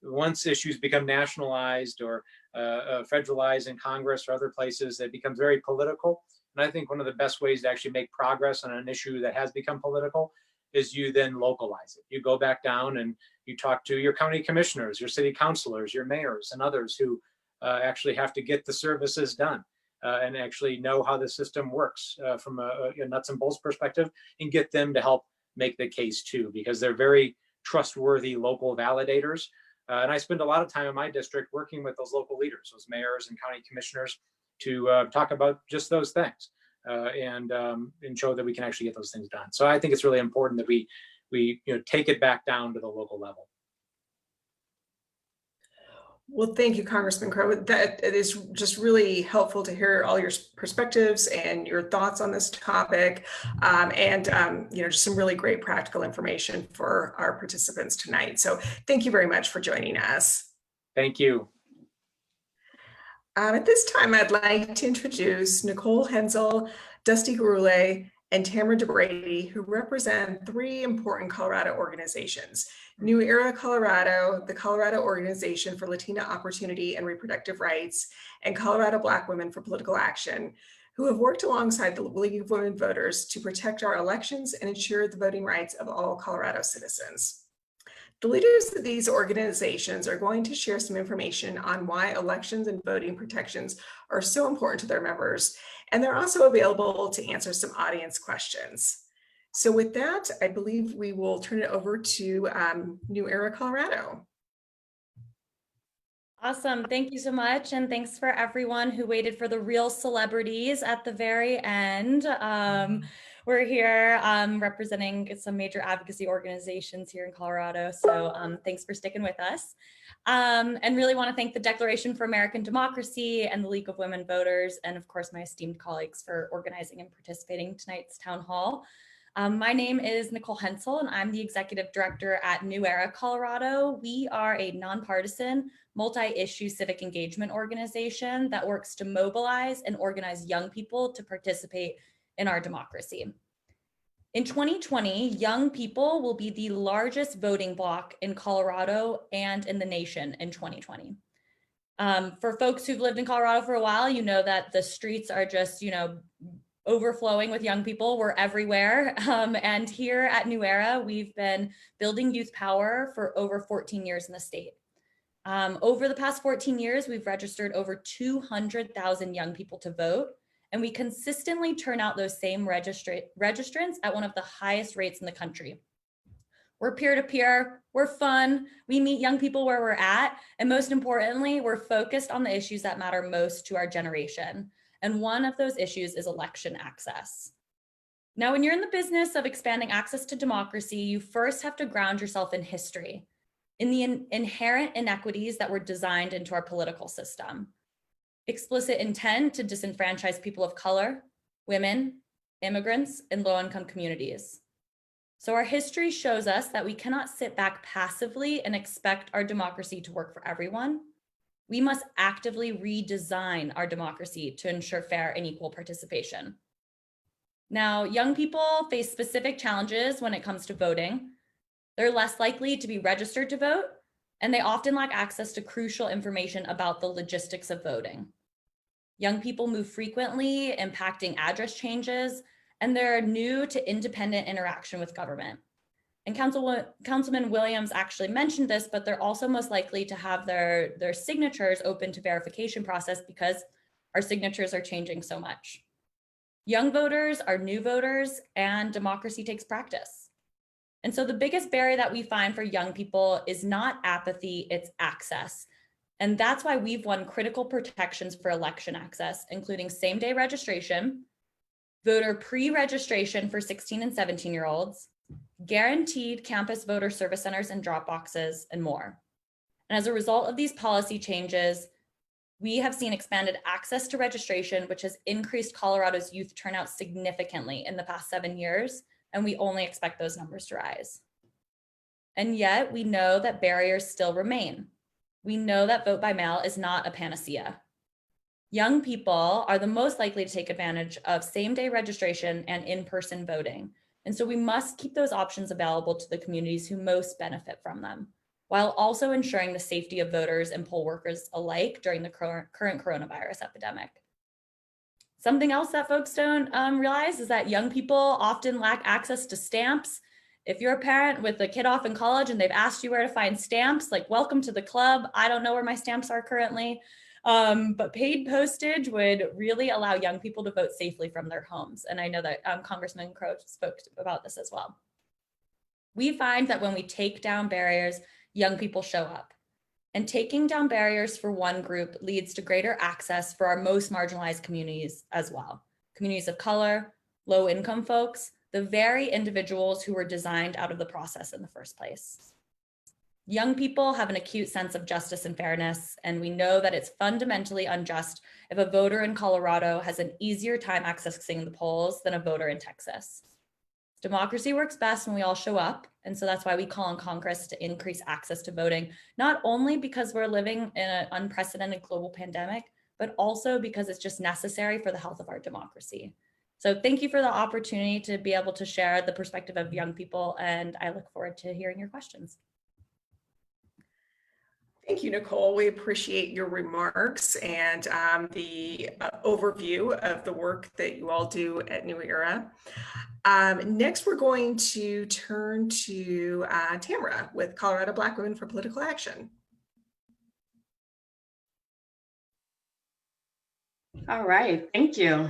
once issues become nationalized or federalized in Congress or other places, it becomes very political. And I think one of the best ways to actually make progress on an issue that has become political is you then localize it. You go back down and you talk to your county commissioners, your city councilors, your mayors, and others who actually have to get the services done and actually know how the system works from a nuts and bolts perspective, and get them to help make the case too, because they're very trustworthy local validators. And I spend a lot of time in my district working with those local leaders, those mayors and county commissioners, to talk about just those things and show that we can actually get those things done. So I think it's really important that we take it back down to the local level. Well, thank you, Congressman Crow. That it is just really helpful to hear all your perspectives and your thoughts on this topic, and just some really great practical information for our participants tonight. So thank you very much for joining us. Thank you. At this time, I'd like to introduce Nicole Hensel, Dusty Garule, and Tamara DeBrady, who represent three important Colorado organizations: New Era Colorado, the Colorado Organization for Latina Opportunity and Reproductive Rights, and Colorado Black Women for Political Action, who have worked alongside the League of Women Voters to protect our elections and ensure the voting rights of all Colorado citizens. The leaders of these organizations are going to share some information on why elections and voting protections are so important to their members, and they're also available to answer some audience questions. So with that, I believe we will turn it over to New Era Colorado. Awesome. Thank you so much. And thanks for everyone who waited for the real celebrities at the very end. We're here representing some major advocacy organizations here in Colorado. So thanks for sticking with us. And really want to thank the Declaration for American Democracy and the League of Women Voters, and of course, my esteemed colleagues for organizing and participating in tonight's town hall. My name is Nicole Hensel, and I'm the executive director at New Era Colorado. We are a nonpartisan, multi-issue civic engagement organization that works to mobilize and organize young people to participate in our democracy. In 2020, young people will be the largest voting bloc in Colorado and in the nation in 2020. For folks who've lived in Colorado for a while, you know that the streets are just, overflowing with young people. We're everywhere. And here at New Era, we've been building youth power for over 14 years in the state. Over the past 14 years, we've registered over 200,000 young people to vote, and we consistently turn out those same registrants at one of the highest rates in the country. We're peer-to-peer, we're fun, we meet young people where we're at, and most importantly, we're focused on the issues that matter most to our generation. And one of those issues is election access. Now, when you're in the business of expanding access to democracy, you first have to ground yourself in history, in the inherent inequities that were designed into our political system. Explicit intent to disenfranchise people of color, women, immigrants, and low-income communities. So our history shows us that we cannot sit back passively and expect our democracy to work for everyone. We must actively redesign our democracy to ensure fair and equal participation. Now, young people face specific challenges when it comes to voting. They're less likely to be registered to vote, and they often lack access to crucial information about the logistics of voting. Young people move frequently, impacting address changes, and they're new to independent interaction with government. And Councilman Williams actually mentioned this, but they're also most likely to have their signatures open to verification process because our signatures are changing so much. Young voters are new voters, and democracy takes practice. And so the biggest barrier that we find for young people is not apathy, it's access. And that's why we've won critical protections for election access, including same-day registration, voter pre-registration for 16 and 17-year-olds, guaranteed campus voter service centers and drop boxes, and more. And as a result of these policy changes, we have seen expanded access to registration, which has increased Colorado's youth turnout significantly in the past 7 years, and we only expect those numbers to rise. And yet we know that barriers still remain. We know that vote by mail is not a panacea. Young people are the most likely to take advantage of same-day registration and in-person voting. And so we must keep those options available to the communities who most benefit from them, while also ensuring the safety of voters and poll workers alike during the current coronavirus epidemic. Something else that folks don't realize is that young people often lack access to stamps. If you're a parent with a kid off in college and they've asked you where to find stamps, like, welcome to the club. I don't know where my stamps are currently, but paid postage would really allow young people to vote safely from their homes. And I know that Congressman Crow spoke about this as well. We find that when we take down barriers, young people show up. And taking down barriers for one group leads to greater access for our most marginalized communities as well. Communities of color, low-income folks, the very individuals who were designed out of the process in the first place. Young people have an acute sense of justice and fairness, and we know that it's fundamentally unjust if a voter in Colorado has an easier time accessing the polls than a voter in Texas. Democracy works best when we all show up, and so that's why we call on Congress to increase access to voting, not only because we're living in an unprecedented global pandemic, but also because it's just necessary for the health of our democracy. So thank you for the opportunity to be able to share the perspective of young people, and I look forward to hearing your questions. Thank you, Nicole. We appreciate your remarks and the overview of the work that you all do at New Era. Next, we're going to turn to Tamara with Colorado Black Women for Political Action. All right, thank you.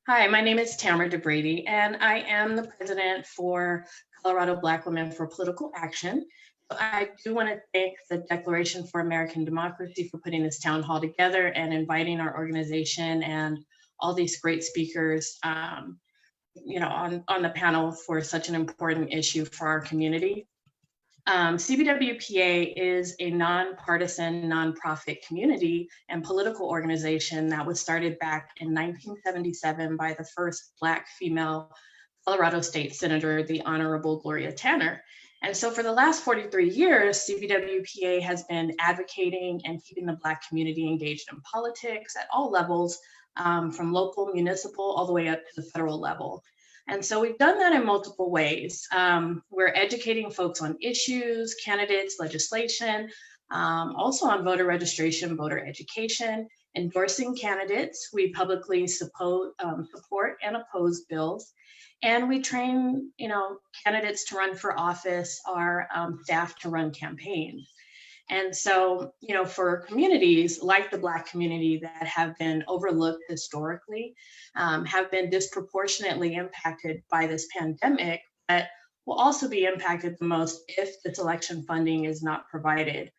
Hi, my name is Tamara DeBrady, and I am the president for Colorado Black Women for Political Action. I do want to thank the Declaration for American Democracy for putting this town hall together and inviting our organization and all these great speakers on the panel for such an important issue for our community. CBWPA is a nonpartisan, nonprofit community and political organization that was started back in 1977 by the first Black female Colorado State Senator, the Honorable Gloria Tanner. And so for the last 43 years, CBWPA has been advocating and keeping the Black community engaged in politics at all levels, from local, municipal, all the way up to the federal level. And so we've done that in multiple ways. We're educating folks on issues, candidates, legislation, also on voter registration, voter education, endorsing candidates. We publicly support and oppose bills. And we train, candidates to run for office, our staff to run campaigns. And so, for communities like the Black community that have been overlooked historically, have been disproportionately impacted by this pandemic, but will also be impacted the most if this election funding is not provided.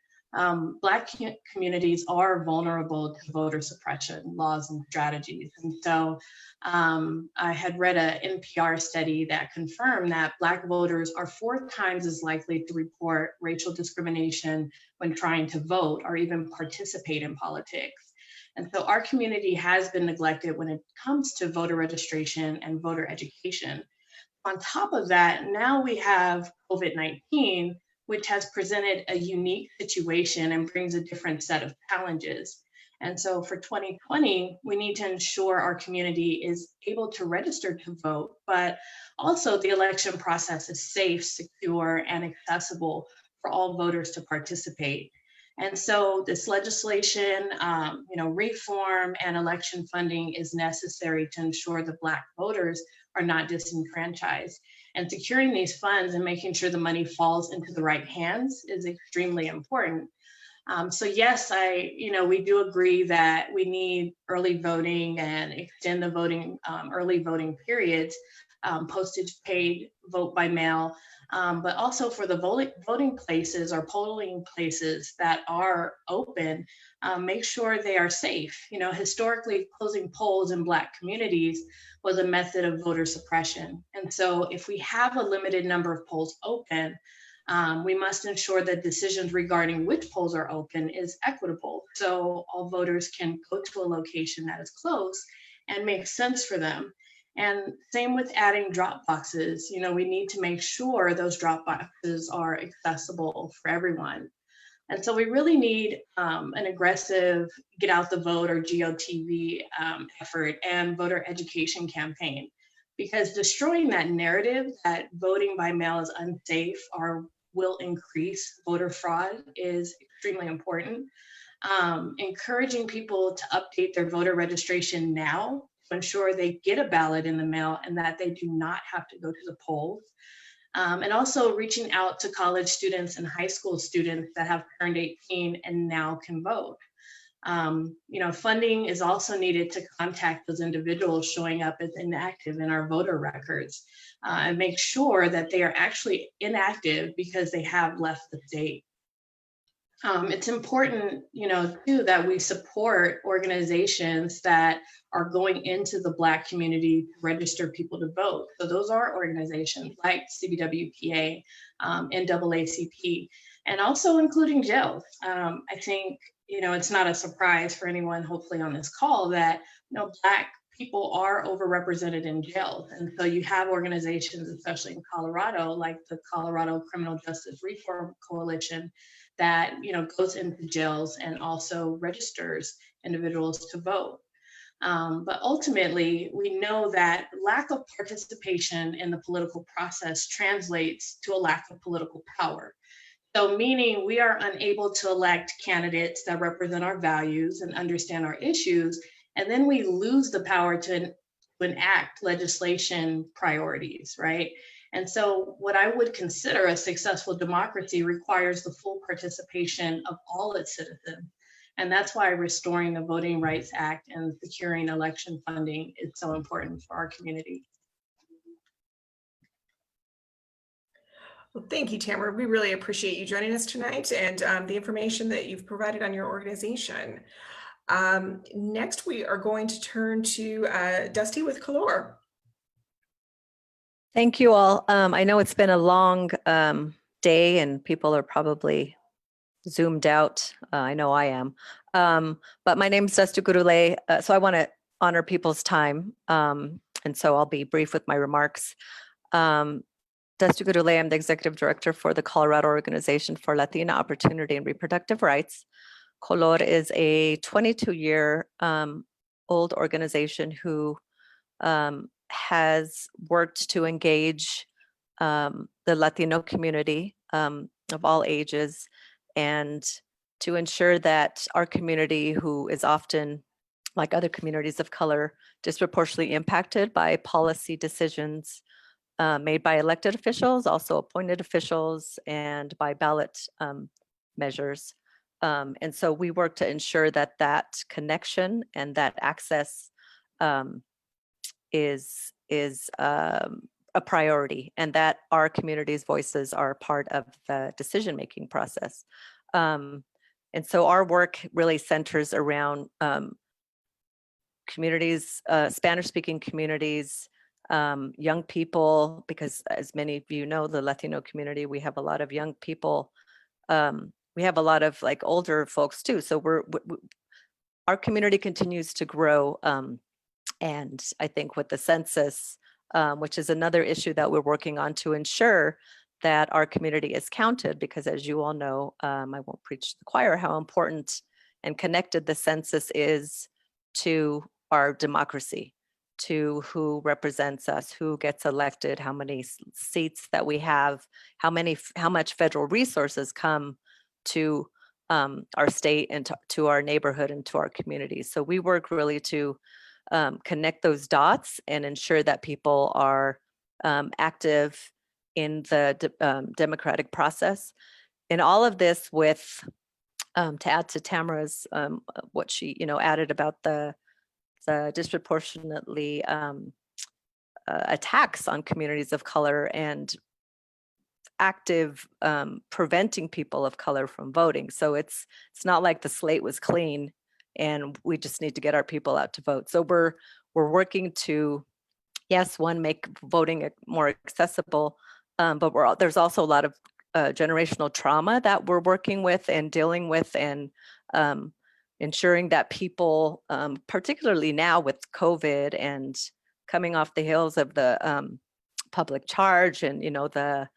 Black communities are vulnerable to voter suppression laws and strategies. And so I had read an NPR study that confirmed that Black voters are 4 times as likely to report racial discrimination when trying to vote or even participate in politics. And so our community has been neglected when it comes to voter registration and voter education. On top of that, now we have COVID-19, which has presented a unique situation and brings a different set of challenges. And so for 2020, we need to ensure our community is able to register to vote, but also the election process is safe, secure, and accessible for all voters to participate. And so this legislation, reform and election funding is necessary to ensure the Black voters are not disenfranchised. And securing these funds and making sure the money falls into the right hands is extremely important. So yes, we do agree that we need early voting and extend the early voting periods, postage paid, vote by mail, but also for the voting places or polling places that are open, make sure they are safe. Historically, closing polls in Black communities was a method of voter suppression. And so if we have a limited number of polls open, we must ensure that decisions regarding which polls are open is equitable, so all voters can go to a location that is close and makes sense for them. And same with adding drop boxes. We need to make sure those drop boxes are accessible for everyone. And so we really need an aggressive get out the vote or GOTV effort and voter education campaign, because destroying that narrative that voting by mail is unsafe or will increase voter fraud is extremely important. Encouraging people to update their voter registration now to ensure they get a ballot in the mail and that they do not have to go to the polls. And also reaching out to college students and high school students that have turned 18 and now can vote. Funding is also needed to contact those individuals showing up as inactive in our voter records and make sure that they are actually inactive because they have left the state. It's important, too, that we support organizations that are going into the Black community to register people to vote. So those are organizations like CBWPA, NAACP, and also including jails. I think, it's not a surprise for anyone, hopefully on this call, that, Black people are overrepresented in jails. And so you have organizations, especially in Colorado, like the Colorado Criminal Justice Reform Coalition, that goes into jails and also registers individuals to vote. But ultimately, we know that lack of participation in the political process translates to a lack of political power. So meaning we are unable to elect candidates that represent our values and understand our issues, and then we lose the power to enact legislation priorities, right? And so what I would consider a successful democracy requires the full participation of all its citizens. And that's why restoring the Voting Rights Act and securing election funding is so important for our community. Well, thank you, Tamara. We really appreciate you joining us tonight and the information that you've provided on your organization. Next, we are going to turn to Dusty with Color. Thank you all. I know it's been a long day and people are probably zoomed out. I know I am. But my name is Dusty Gurule. So I want to honor people's time. And so I'll be brief with my remarks. Dusty Gurule, I'm the Executive Director for the Colorado Organization for Latina Opportunity and Reproductive Rights. Color is a 22-year old organization who has worked to engage the Latino community of all ages and to ensure that our community, who is often, like other communities of color, disproportionately impacted by policy decisions made by elected officials, also appointed officials, and by ballot measures. And so we work to ensure that that connection and that access is a priority, and that our community's voices are part of the decision-making process. And so our work really centers around communities, Spanish-speaking communities, young people, because as many of you know, the Latino community, we have a lot of young people. We have a lot of like older folks too. So our community continues to grow. And I think with the census, which is another issue that we're working on to ensure that our community is counted, because as you all know, I won't preach to the choir how important and connected the census is to our democracy, to who represents us, who gets elected, how many seats that we have, how much federal resources come to our state and to our neighborhood and to our communities. So we work really to connect those dots and ensure that people are active in the democratic process. And all of this with, to add to Tamara's, what she, added about the disproportionately attacks on communities of color and active preventing people of color from voting. So it's not like the slate was clean and we just need to get our people out to vote. So we're working to, yes, one, make voting more accessible, but there's also a lot of generational trauma that we're working with and dealing with, and ensuring that people, particularly now with COVID and coming off the heels of the public charge and the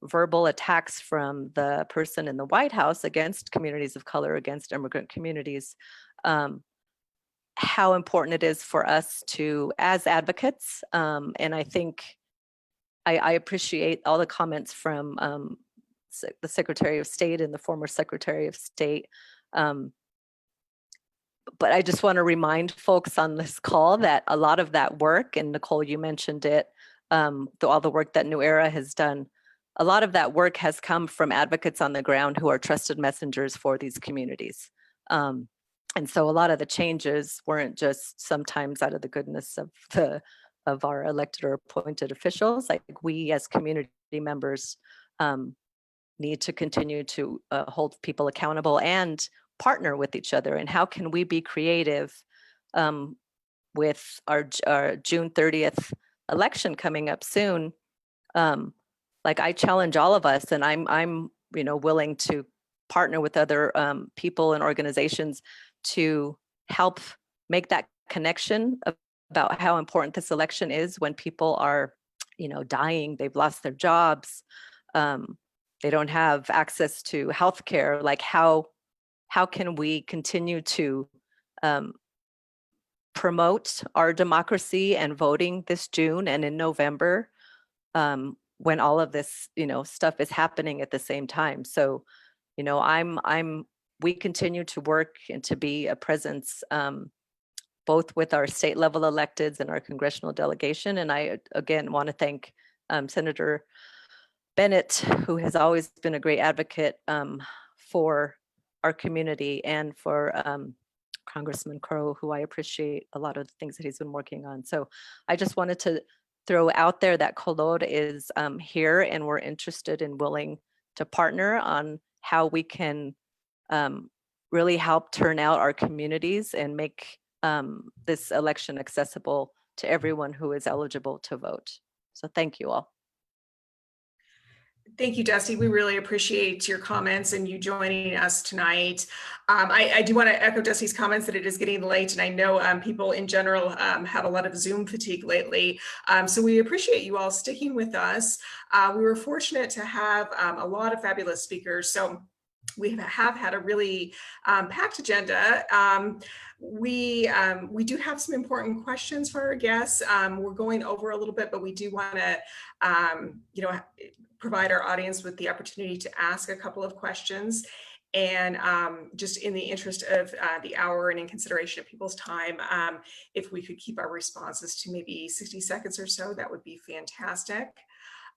verbal attacks from the person in the White House against communities of color, against immigrant communities, how important it is for us to, as advocates, and I think I appreciate all the comments from the Secretary of State and the former Secretary of State. But I just want to remind folks on this call that a lot of that work, and Nicole, you mentioned it, all the work that New Era has done, a lot of that work has come from advocates on the ground who are trusted messengers for these communities. And so a lot of the changes weren't just sometimes out of the goodness of our elected or appointed officials. Like, we as community members need to continue to hold people accountable and partner with each other. And how can we be creative with our June 30th election coming up soon? Like, I challenge all of us, and I'm willing to partner with other people and organizations to help make that connection about how important this election is when people are, dying, they've lost their jobs, they don't have access to healthcare. Like, how can we continue to promote our democracy and voting this June and in November, when all of this, stuff is happening at the same time? So, we continue to work and to be a presence, both with our state level electeds and our congressional delegation. And I, again, want to thank Senator Bennett, who has always been a great advocate for our community, and for Congressman Crow, who I appreciate a lot of the things that he's been working on. So I just wanted to throw out there that Colode is here, and we're interested and willing to partner on how we can really help turn out our communities and make this election accessible to everyone who is eligible to vote. So thank you all. Thank you, Dusty. We really appreciate your comments and you joining us tonight. I do want to echo Dusty's comments that it is getting late, and I know people in general have a lot of Zoom fatigue lately. So we appreciate you all sticking with us. We were fortunate to have a lot of fabulous speakers. So we have had a really packed agenda. We do have some important questions for our guests. We're going over a little bit, but we do want to, provide our audience with the opportunity to ask a couple of questions. And just in the interest of the hour and in consideration of people's time, if we could keep our responses to maybe 60 seconds or so, that would be fantastic.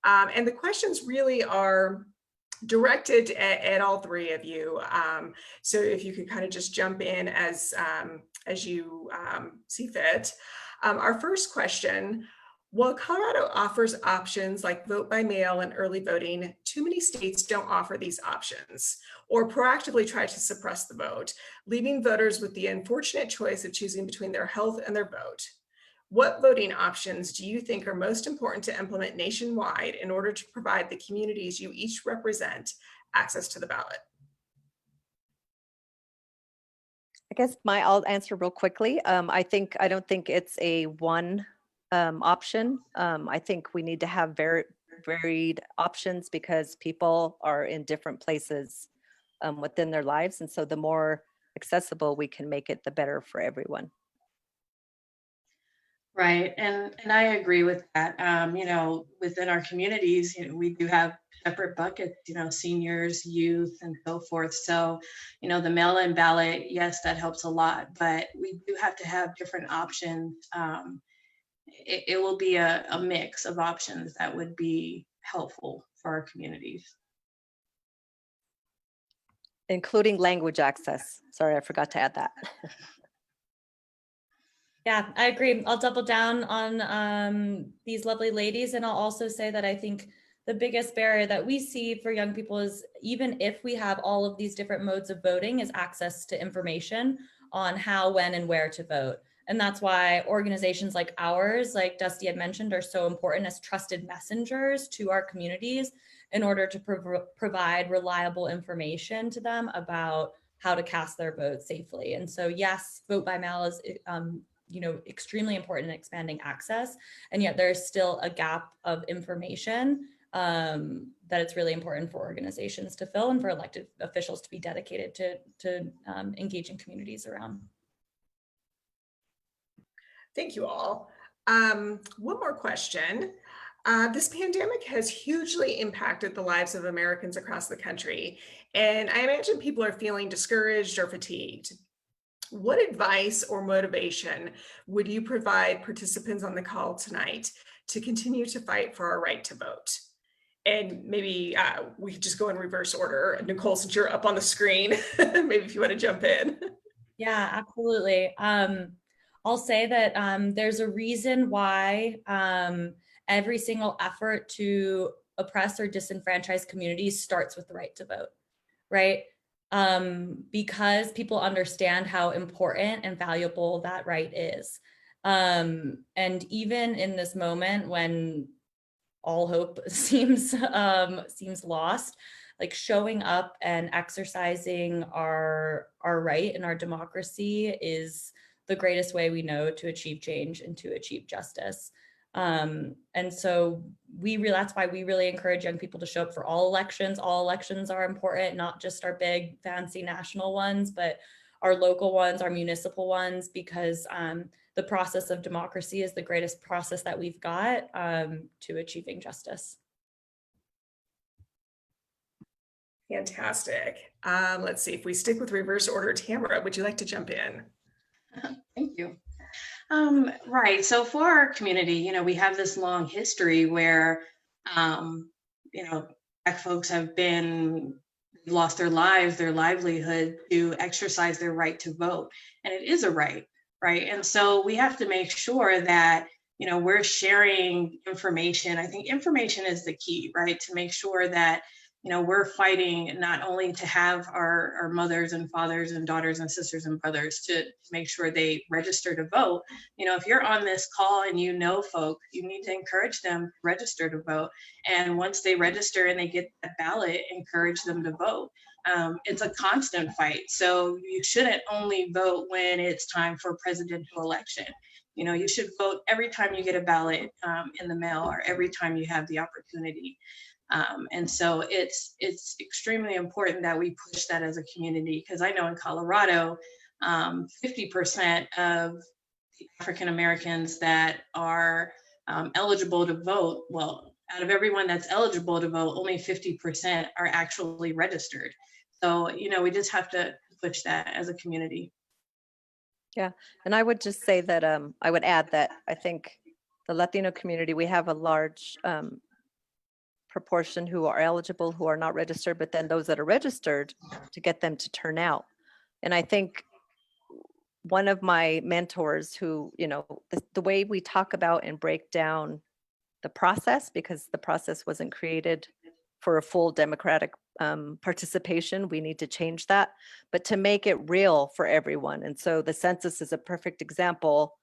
And the questions really are directed at all three of you. So if you could kind of just jump in as you see fit. Our first question: while Colorado offers options like vote by mail and early voting, too many states don't offer these options or proactively try to suppress the vote, leaving voters with the unfortunate choice of choosing between their health and their vote. What voting options do you think are most important to implement nationwide in order to provide the communities you each represent access to the ballot? I guess I'll answer real quickly. I don't think it's a one option. I think we need to have varied options because people are in different places within their lives. And so the more accessible we can make it, the better for everyone. Right, and I agree with that. Within our communities, we do have separate buckets, seniors, youth, and so forth. So, the mail-in ballot, yes, that helps a lot, but we do have to have different options it will be a mix of options that would be helpful for our communities. Including language access. Sorry, I forgot to add that. Yeah, I agree. I'll double down on these lovely ladies. And I'll also say that I think the biggest barrier that we see for young people is, even if we have all of these different modes of voting, is access to information on how, when, and where to vote. And that's why organizations like ours, like Dusty had mentioned, are so important as trusted messengers to our communities in order to provide reliable information to them about how to cast their vote safely. And so, yes, vote by mail is extremely important in expanding access, and yet there's still a gap of information that it's really important for organizations to fill and for elected officials to be dedicated to engaging communities around. Thank you all. One more question. This pandemic has hugely impacted the lives of Americans across the country, and I imagine people are feeling discouraged or fatigued. What advice or motivation would you provide participants on the call tonight to continue to fight for our right to vote? And maybe we could just go in reverse order. Nicole, since you're up on the screen, maybe if you want to jump in. Yeah, absolutely. I'll say that there's a reason why every single effort to oppress or disenfranchise communities starts with the right to vote, right? Because people understand how important and valuable that right is. And even in this moment when all hope seems lost, like showing up and exercising our right and our democracy is the greatest way we know to achieve change and to achieve justice. And so that's why we really encourage young people to show up for all elections. All elections are important, not just our big fancy national ones, but our local ones, our municipal ones, because the process of democracy is the greatest process that we've got to achieving justice. Fantastic. Let's see if we stick with reverse order. Tamara, would you like to jump in? Thank you. Right. So for our community, we have this long history where, Black folks have lost their lives, their livelihood to exercise their right to vote. And it is a right, right? And so we have to make sure that, we're sharing information. I think information is the key, right? To make sure that, we're fighting not only to have our mothers and fathers and daughters and sisters and brothers to make sure they register to vote. If you're on this call and folk, you need to encourage them to register to vote. And once they register and they get that ballot, encourage them to vote. It's a constant fight. So you shouldn't only vote when it's time for a presidential election. You should vote every time you get a ballot in the mail or every time you have the opportunity. And so it's extremely important that we push that as a community, because I know in Colorado, 50% of the African Americans that are eligible to vote, well, out of everyone that's eligible to vote, only 50% are actually registered. So, we just have to push that as a community. Yeah, and I would just say that I would add that I think the Latino community, we have a large proportion who are eligible, who are not registered, but then those that are registered, to get them to turn out. And I think one of my mentors who, the way we talk about and break down the process, because the process wasn't created for a full democratic participation, we need to change that, but to make it real for everyone. And so the census is a perfect example,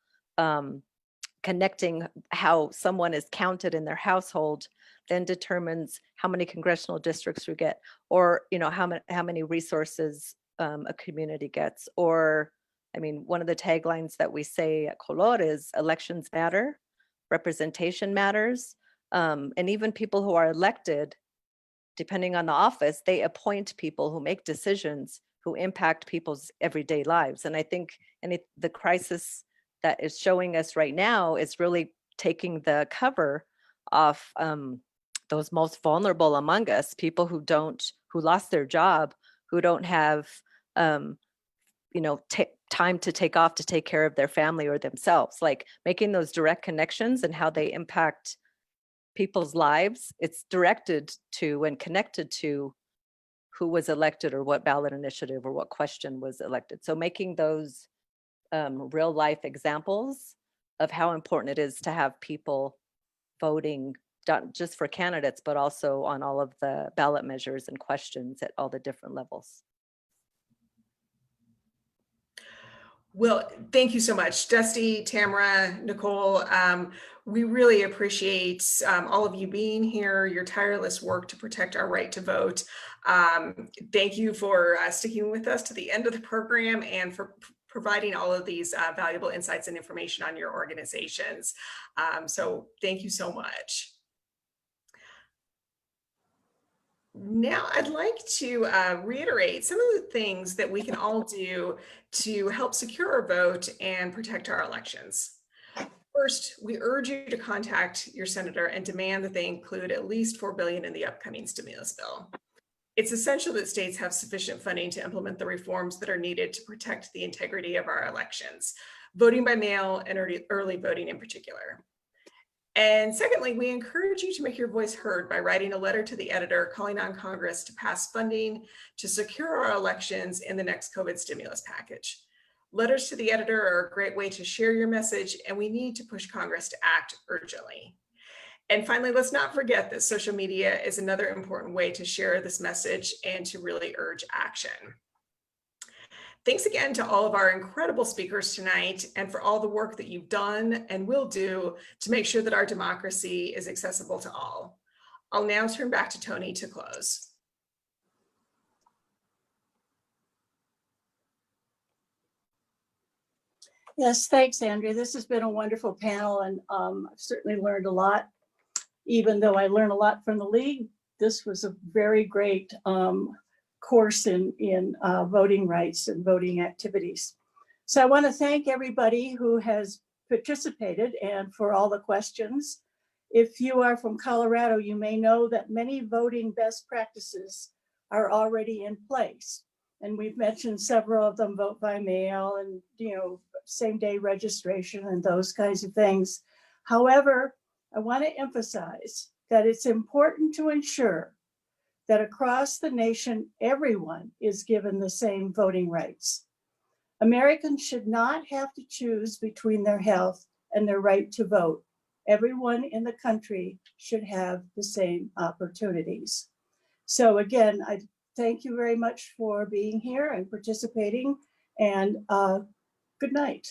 connecting how someone is counted in their household then determines how many congressional districts you get, or how many resources a community gets. Or one of the taglines that we say at Color is elections matter, representation matters, and even people who are elected, depending on the office, they appoint people who make decisions who impact people's everyday lives. And I think the crisis that is showing us right now is really taking the cover off those most vulnerable among us, people who lost their job, who don't have, time to take off to take care of their family or themselves, like making those direct connections and how they impact people's lives. It's directed to and connected to who was elected or what ballot initiative or what question was elected. So making those real life examples of how important it is to have people voting, not just for candidates, but also on all of the ballot measures and questions at all the different levels. Well, thank you so much, Dusty, Tamara, Nicole. We really appreciate all of you being here, your tireless work to protect our right to vote. Thank you for sticking with us to the end of the program and for providing all of these valuable insights and information on your organizations. So thank you so much. Now, I'd like to reiterate some of the things that we can all do to help secure our vote and protect our elections. First, we urge you to contact your senator and demand that they include at least $4 billion in the upcoming stimulus bill. It's essential that states have sufficient funding to implement the reforms that are needed to protect the integrity of our elections, voting by mail and early voting in particular. And secondly, we encourage you to make your voice heard by writing a letter to the editor calling on Congress to pass funding to secure our elections in the next COVID stimulus package. Letters to the editor are a great way to share your message, and we need to push Congress to act urgently. And finally, let's not forget that social media is another important way to share this message and to really urge action. Thanks again to all of our incredible speakers tonight and for all the work that you've done and will do to make sure that our democracy is accessible to all. I'll now turn back to Tony to close. Yes, thanks, Andrea. This has been a wonderful panel, and I've certainly learned a lot. Even though I learned a lot from the league, this was a very great course in voting rights and voting activities. So I want to thank everybody who has participated and for all the questions. If you are from Colorado, you may know that many voting best practices are already in place. And we've mentioned several of them: vote by mail and, same day registration and those kinds of things. However, I want to emphasize that it's important to ensure that across the nation, everyone is given the same voting rights. Americans should not have to choose between their health and their right to vote. Everyone in the country should have the same opportunities. So again, I thank you very much for being here and participating, and good night.